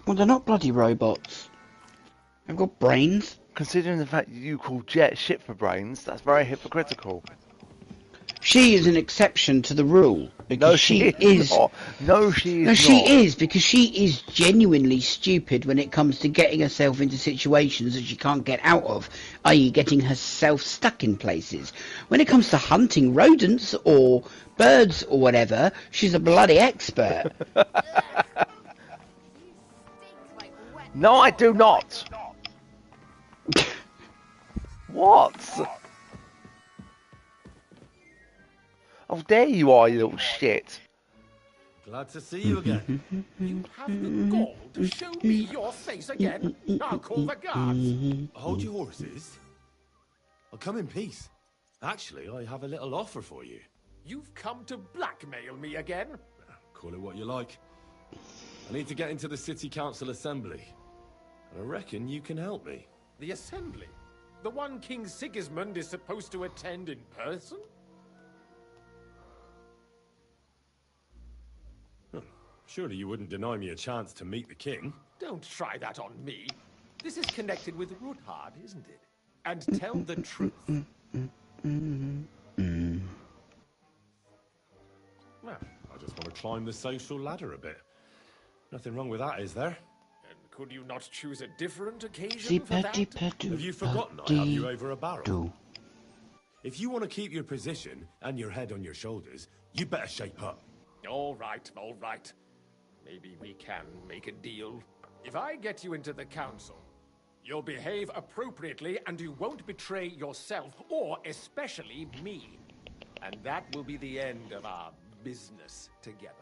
S3: Well, they're not bloody robots. They've got brains.
S1: Considering the fact that you call Jet shit for brains, that's very hypocritical.
S3: She is an exception to the rule because
S1: no, she is not. No, she is not.
S3: No, she is, because she is genuinely stupid when it comes to getting herself into situations that she can't get out of, i.e. getting herself stuck in places. When it comes to hunting rodents or birds or whatever, she's a bloody expert.
S1: No, I do not. What? Oh, there you are, you little shit.
S18: Glad to see you again.
S11: You have the gall to show me your face again? I'll call the guards.
S18: Hold your horses. I'll come in peace. Actually, I have a little offer for you.
S11: You've come to blackmail me again?
S2: Call it what you like. I need to get into the city council assembly. And I reckon you can help me.
S11: The assembly? The one King Sigismund is supposed to attend in person?
S2: Surely you wouldn't deny me a chance to meet the king?
S11: Don't try that on me. This is connected with Ruthard, isn't it? And tell the truth.
S2: Well, I just want to climb the social ladder a bit. Nothing wrong with that, is there?
S11: And could you not choose a different occasion for that?
S2: Have you forgotten I have you over a barrel? If you want to keep your position and your head on your shoulders, you better shape up.
S11: All right, all right. Maybe we can make a deal. If I get you into the council, you'll behave appropriately and you won't betray yourself, or especially me. And that will be the end of our business together.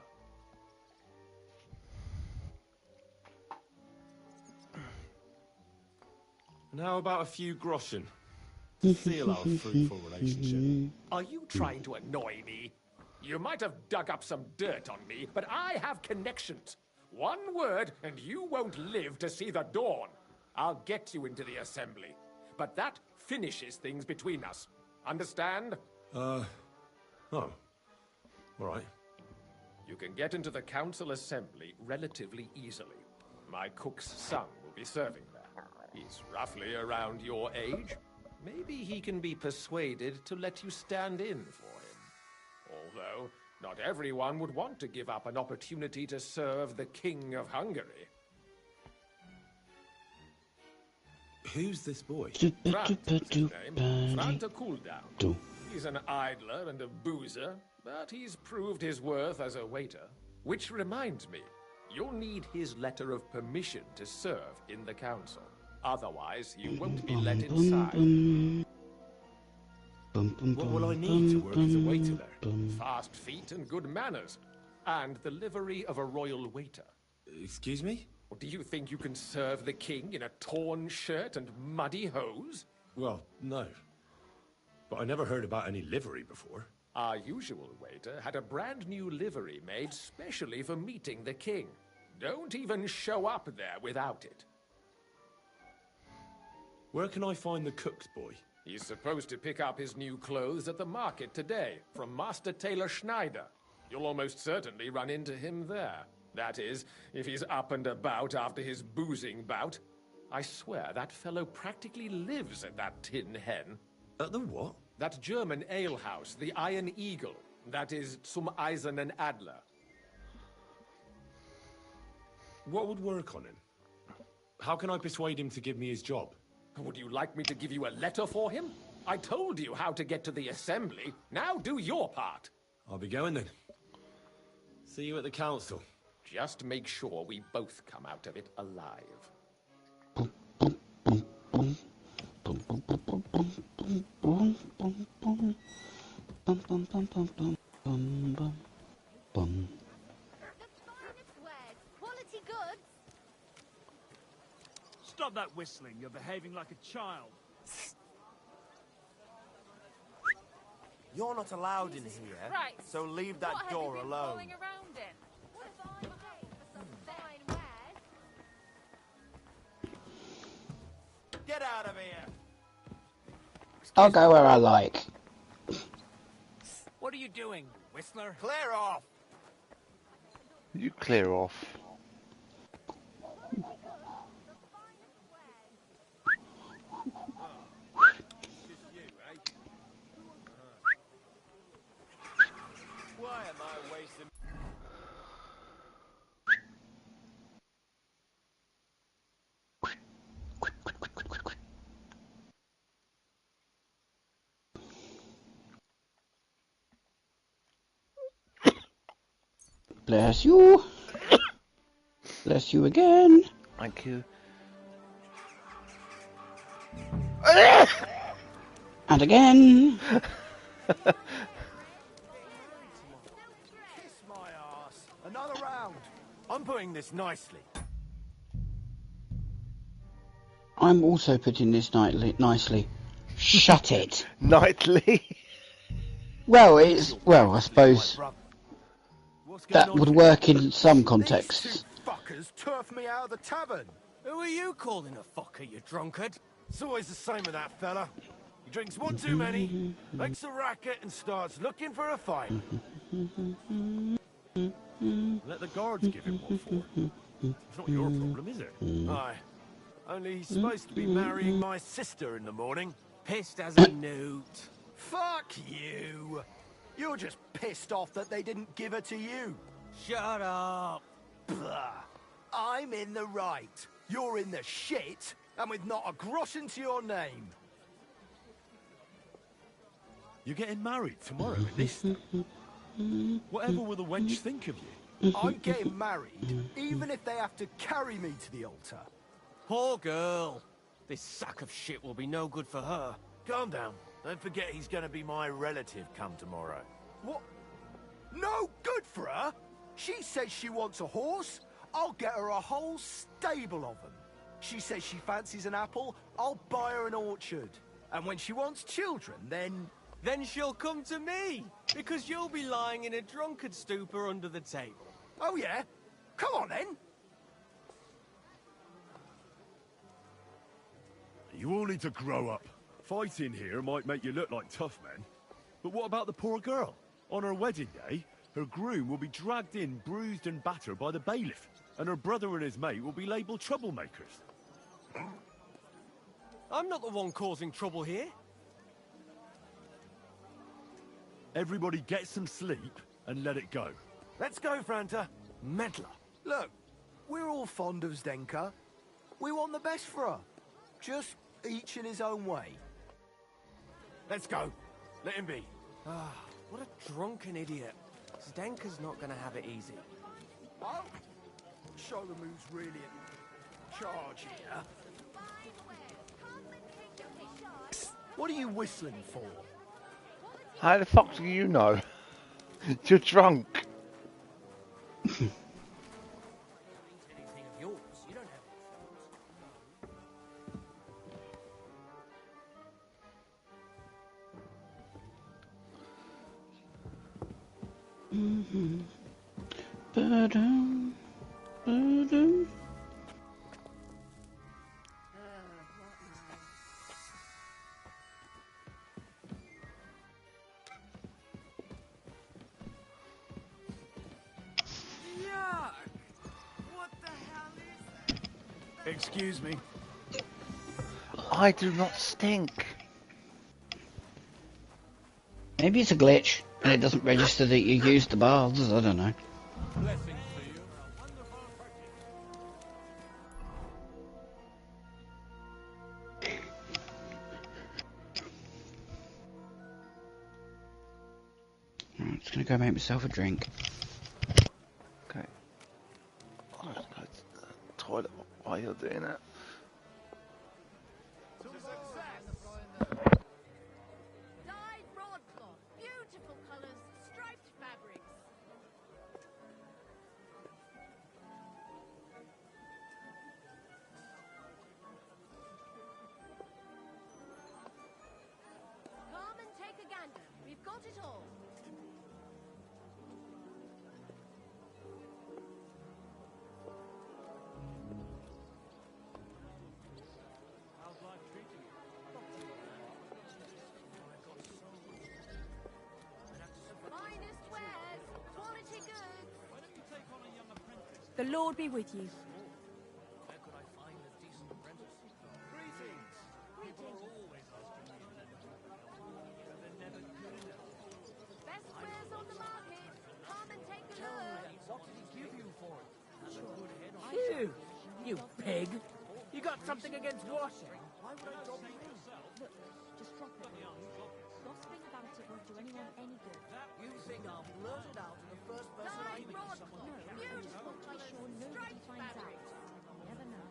S2: And how about a few groschen to seal our fruitful relationship?
S11: Are you trying to annoy me? You might have dug up some dirt on me, but I have connections.
S14: One word, and you won't live to see the dawn. I'll get you into the assembly. But that finishes things between us. Understand?
S2: Oh. All right.
S14: You can get into the council assembly relatively easily. My cook's son will be serving there. He's roughly around your age. Maybe he can be persuaded to let you stand in for him. Although, not everyone would want to give up an opportunity to serve the King of Hungary.
S2: Who's this boy?
S14: Frant is his name. Frant a cooldown. He's an idler and a boozer, but he's proved his worth as a waiter. Which reminds me, you'll need his letter of permission to serve in the council. Otherwise, you won't be let inside.
S2: What will I need to work as a waiter there?
S14: Fast feet and good manners. And the livery of a royal waiter.
S2: Excuse me?
S14: Do you think you can serve the king in a torn shirt and muddy hose?
S2: Well, no. But I never heard about any livery before.
S14: Our usual waiter had a brand new livery made specially for meeting the king. Don't even show up there without it.
S2: Where can I find the cook's boy?
S14: He's supposed to pick up his new clothes at the market today from Master Tailor Schneider. You'll almost certainly run into him there. That is, if he's up and about after his boozing bout. I swear that fellow practically lives at that Tin Hen.
S2: At the what?
S14: That German alehouse, the Iron Eagle. That is Zum Eisernen Adler.
S2: What would work on him? How can I persuade him to give me his job?
S14: Would you like me to give you a letter for him? I told you how to get to the assembly. Now do your part.
S2: I'll be going then. See you at the council.
S14: Just make sure we both come out of it alive.
S6: Quality goods.
S9: Stop that whistling. You're behaving like a child.
S8: You're not allowed in here,
S6: Right.
S8: so leave that
S6: What
S8: door
S6: have you been
S8: alone.
S6: fooling around in? What if I pay for some fine wares?
S8: Get out of here!
S3: I'll go where I like.
S21: What are you doing, Whistler?
S8: Clear off!
S1: You clear off.
S8: Why am I wasting...
S3: Bless you. Bless you again.
S1: Thank you.
S3: And again.
S8: Kiss my ass. Another round. I'm putting this nicely.
S3: I'm also putting this nicely. Shut it.
S1: Nightly.
S3: Well, I suppose that would work in some contexts.
S8: Fuckers turf me out of the tavern.
S21: Who are you calling a fucker, you drunkard?
S8: It's always the same with that fella. He drinks one too many, makes a racket, and starts looking for a fight.
S2: Let the guards give him what for. It's not your problem, is it?
S8: Aye. Only he's supposed to be marrying my sister in the morning.
S21: Pissed as a newt.
S8: Fuck you! You're just pissed off that they didn't give her to you.
S21: Shut up.
S8: Blah. I'm in the right. You're in the shit, and with not a groschen to your name.
S2: You're getting married tomorrow in this town. Whatever will the wench think of you?
S8: I'm getting married, even if they have to carry me to the altar.
S21: Poor girl. This sack of shit will be no good for her.
S8: Calm down. Don't forget he's going to be my relative come tomorrow. What? No good for her? She says she wants a horse. I'll get her a whole stable of them. She says she fancies an apple. I'll buy her an orchard. And when she wants children, then...
S21: Then she'll come to me, because you'll be lying in a drunkard stupor under the table.
S8: Oh, yeah? Come on, then.
S2: You all need to grow up. Fighting here might make you look like tough men. But what about the poor girl? On her wedding day, her groom will be dragged in, bruised and battered by the bailiff, and her brother and his mate will be labelled troublemakers.
S11: I'm not the one causing trouble here.
S2: Everybody get some sleep and let it go.
S8: Let's go, Franta. Meddler. Look, we're all fond of Zdenka. We want the best for her. Just each in his own way.
S11: Let's go. Let him be. Ah, what a drunken idiot. Zdenka's not gonna have it easy.
S8: Oh, show them who's really in charge here. What are you whistling for?
S1: How the fuck do you know? You're drunk.
S3: Ba-dum, ba-dum.
S8: Yuck! What the hell is that? Excuse me.
S1: I do not stink.
S3: Maybe it's a glitch and it doesn't register that you used the baths. I don't know. I'm just gonna go make myself a drink.
S1: Okay. I'm gonna go to the toilet while you're doing it.
S12: Dyed broadcloth, beautiful colours, striped fabrics. Come and take a gander. We've got it all.
S9: How's life treating you?
S12: Finest wares, quality goods.
S9: Why don't you take on a young apprentice?
S6: The Lord be with you.
S9: Where could I find a decent apprentice? Greetings. People are always asking me. They're never good enough.
S12: Best wares on the market. Come and take a look.
S9: What did he give you for it? Has a good head on
S21: Phew! You pig! You got something against washing?
S9: Why would I drop you yourself?
S6: Look, just drop it. Gossiping about it won't do anyone any good.
S8: You think I'll blurt it out to the first person I meet?
S12: Broadcloth, beautiful
S6: Be
S12: colours,
S6: sure nobody
S12: striped
S6: finds out.
S12: fabrics.
S6: You never know.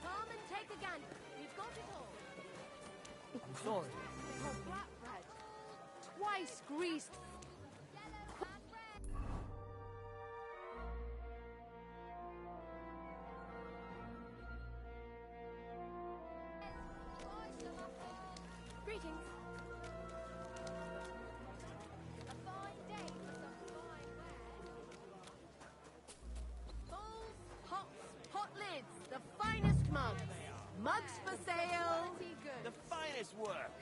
S12: Come and take a gander. We've got it all.
S8: I'm sorry.
S12: For flatbread. Twice greased.
S6: Greetings.
S12: A fine day for some fine ware. Bowls, pots, pot lids, the finest mugs. Mugs for sale.
S8: The finest work.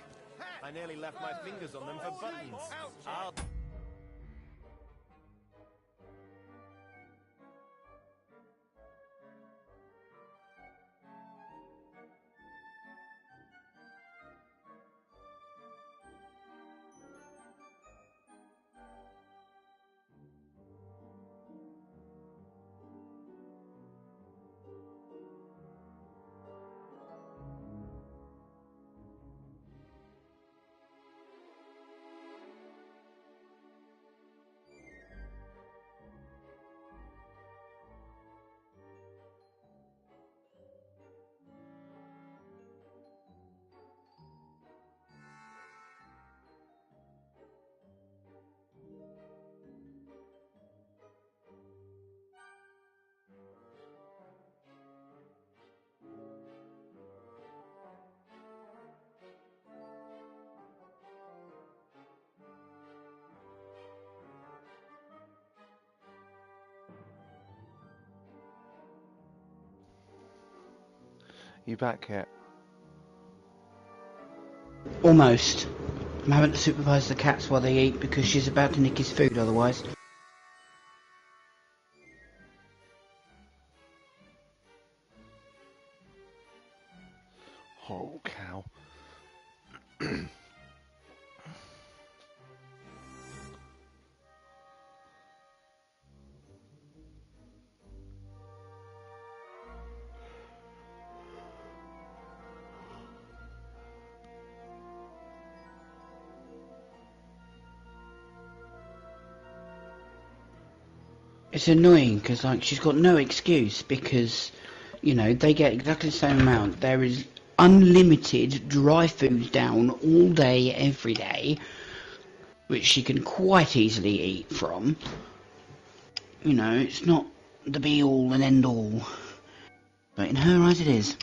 S8: I nearly left my fingers on them for buttons. I'll...
S1: You back yet?
S3: Almost. I'm having to supervise the cats while they eat because she's about to nick his food otherwise.
S1: Oh, cow.
S3: It's annoying because like she's got no excuse because, you know, they get exactly the same amount. There is unlimited dry food down all day, every day, which she can quite easily eat from. You know, it's not the be all and end all, but in her eyes it is.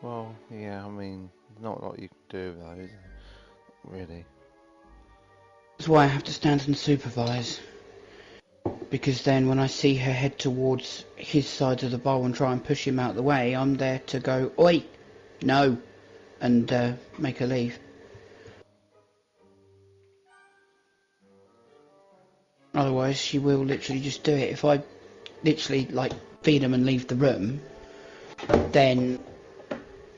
S1: Well, yeah, I mean, not a lot you can do though, is there? Really.
S3: That's why I have to stand and supervise. Because then when I see her head towards his side of the bowl and try and push him out the way, I'm there to go, oi, no, and make her leave. Otherwise she will literally just do it. If I literally, like, feed him and leave the room, then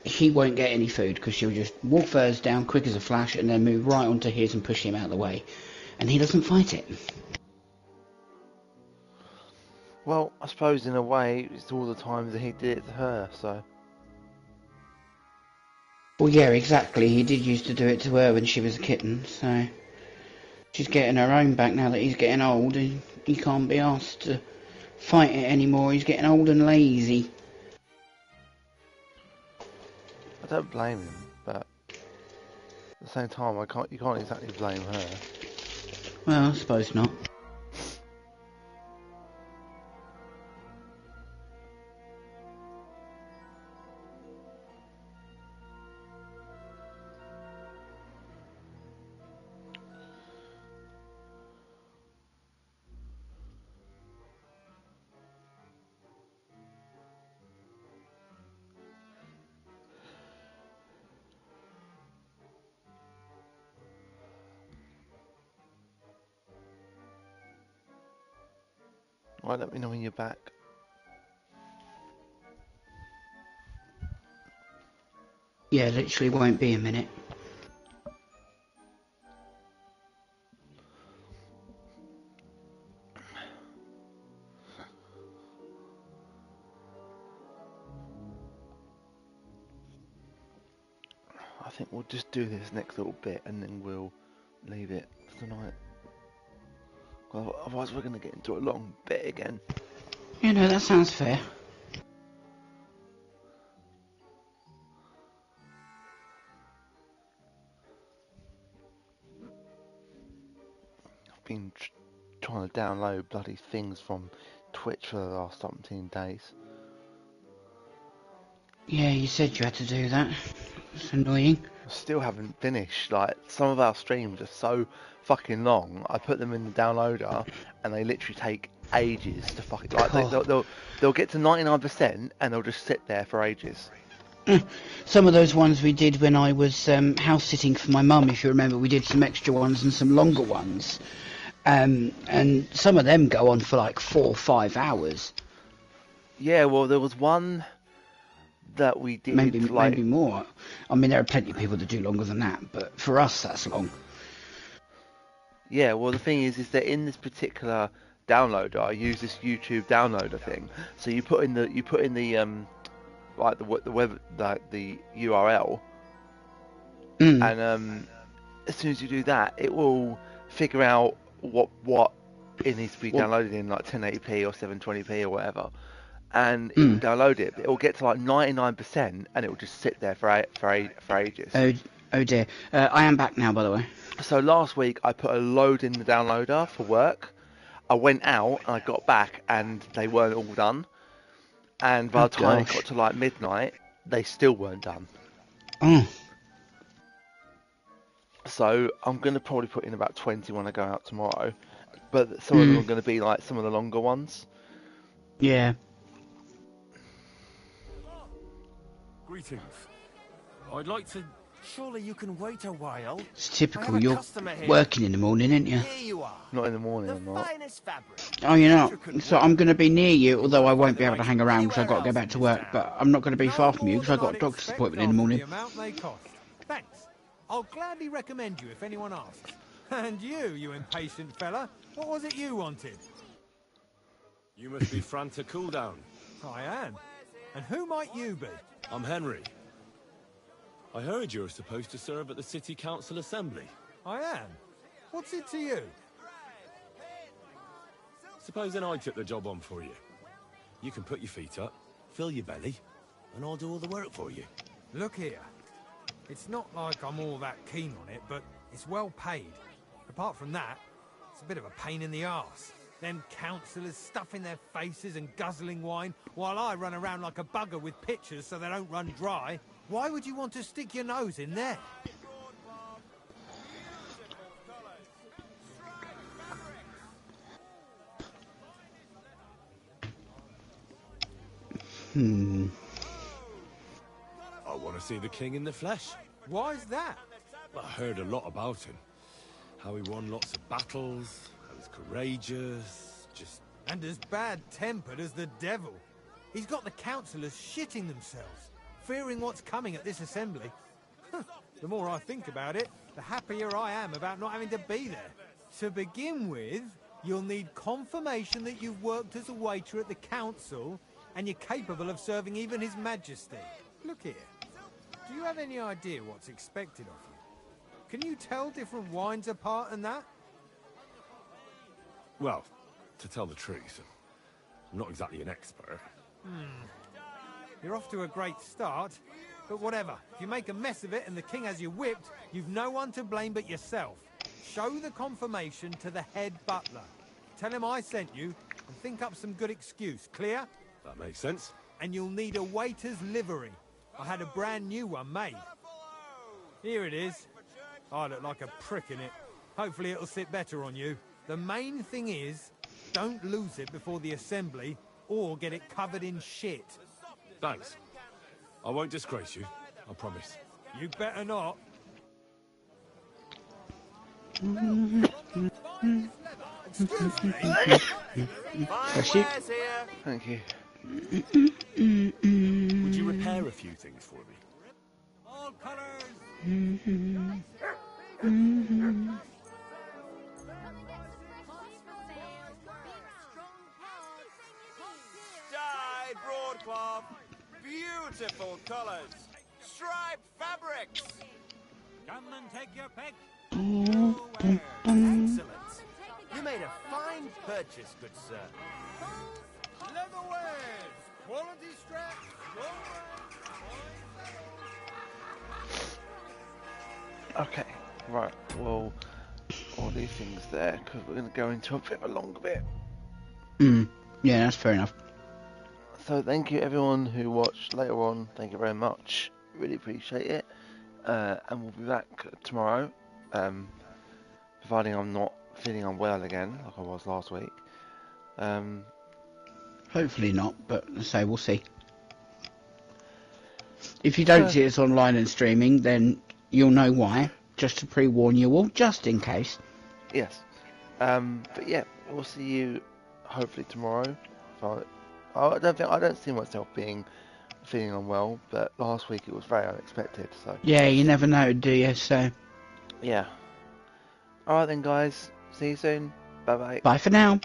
S3: he won't get any food because she'll just walk further down quick as a flash and then move right onto his and push him out of the way. And he doesn't fight it.
S1: Well, I suppose in a way, it's all the times that he did it to her, so...
S3: Well, yeah, exactly. He did used to do it to her when she was a kitten, so... She's getting her own back now that he's getting old, and he can't be asked to fight it anymore. He's getting old and lazy.
S1: I don't blame him, but... At the same time, you can't exactly blame her.
S3: Well, I suppose not.
S1: Right, let me know when you're back.
S3: Yeah, literally won't be a minute.
S1: I think we'll just do this next little bit and then we'll leave it for tonight. Well, otherwise we're going to get into a long bit again.
S3: You know, that sounds fair.
S1: I've been trying to download bloody things from Twitch for the last 17 days.
S3: Yeah, you said you had to do that. It's annoying.
S1: I still haven't finished. Like, some of our streams are so fucking long. I put them in the downloader and they literally take ages to fucking... Like, they'll get to 99% and they'll just sit there for ages.
S3: Some of those ones we did when I was house sitting for my mum, if you remember, we did some extra ones and some longer ones. And some of them go on for like 4 or 5 hours.
S1: Yeah, well, there was one that we did
S3: maybe more. I mean, there are plenty of people that do longer than that, but for us, that's long.
S1: Yeah, well, the thing is that in this particular downloader, I use this YouTube downloader thing. So you put in the like the web, like the URL, and as soon as you do that, it will figure out what it needs to be downloaded in, like 1080p or 720p or whatever, and it will download it. But it will get to like 99%, and it will just sit there for ages.
S3: Oh, Oh dear. I am back now, by the way.
S1: So last week I put a load in the downloader for work. I went out and I got back and they weren't all done. And by the time it got to like midnight, they still weren't done.
S3: Oh.
S1: So I'm going to probably put in about 20 when I go out tomorrow. But some of them are going to be like some of the longer ones.
S3: Yeah.
S2: Greetings. I'd like to...
S4: Surely you can wait a while.
S3: It's typical. You're working in the morning, aren't you?
S4: Here you are.
S1: Not in the morning, I'm not.
S3: Oh, you're not. So I'm going to be near you, although I won't be able to hang around because I've got to go back to work. But I'm not going to be far from you because I've got a doctor's appointment in the morning.
S21: The amount they cost. Thanks. I'll gladly recommend you if anyone asks. And you impatient fella, what was it you wanted?
S2: You must be Franta Cooldown.
S21: I am. And who might you be?
S2: I'm Henry. I heard you're supposed to serve at the City Council Assembly.
S21: I am. What's it to you?
S2: Supposing I took the job on for you. You can put your feet up, fill your belly, and I'll do all the work for you.
S21: Look here. It's not like I'm all that keen on it, but it's well paid. Apart from that, it's a bit of a pain in the arse. Them councillors stuffing their faces and guzzling wine, while I run around like a bugger with pitchers so they don't run dry. Why would you want to stick your nose in there?
S2: I want to see the king in the flesh.
S21: Why's that?
S2: I heard a lot about him. How he won lots of battles, how he's courageous, just...
S21: And as bad-tempered as the devil. He's got the councillors shitting themselves, fearing what's coming at this assembly. The more I think about it, the happier I am about not having to be there. To begin with, you'll need confirmation that you've worked as a waiter at the council and you're capable of serving even His Majesty. Look here. Do you have any idea what's expected of you? Can you tell different wines apart and that?
S2: Well, to tell the truth, I'm not exactly an expert.
S21: You're off to a great start, but whatever. If you make a mess of it and the king has you whipped, you've no one to blame but yourself. Show the confirmation to the head butler. Tell him I sent you and think up some good excuse. Clear?
S2: That makes sense.
S21: And you'll need a waiter's livery. I had a brand new one made. Here it is. I look like a prick in it. Hopefully it'll sit better on you. The main thing is, don't lose it before the assembly or get it covered in shit.
S2: Thanks. I won't disgrace you, I promise.
S21: You better not.
S3: Excuse me.
S1: Thank you.
S2: Would you repair a few things for me?
S21: All colors.
S15: Dyed broadcloth, beautiful colours, striped fabrics.
S21: Come and take your pick.
S8: Excellent. You made a fine purchase, good sir.
S21: Leatherwares, quality straps,
S1: Okay, right, well, all these things there, because we're going to go into a bit of a longer bit.
S3: Yeah, that's fair enough.
S1: So thank you everyone who watched later on, thank you very much, really appreciate it. And we'll be back tomorrow, providing I'm not feeling unwell again, like I was last week.
S3: Hopefully not, but say we'll see. If you don't see us online and streaming, then you'll know why. Just to pre-warn you all, just in case.
S1: Yes. But yeah, we'll see you hopefully tomorrow. I don't see myself feeling unwell, but last week it was very unexpected. So
S3: yeah, you never know, do you? So
S1: yeah. All right then, guys. See you soon. Bye bye.
S3: Bye for now.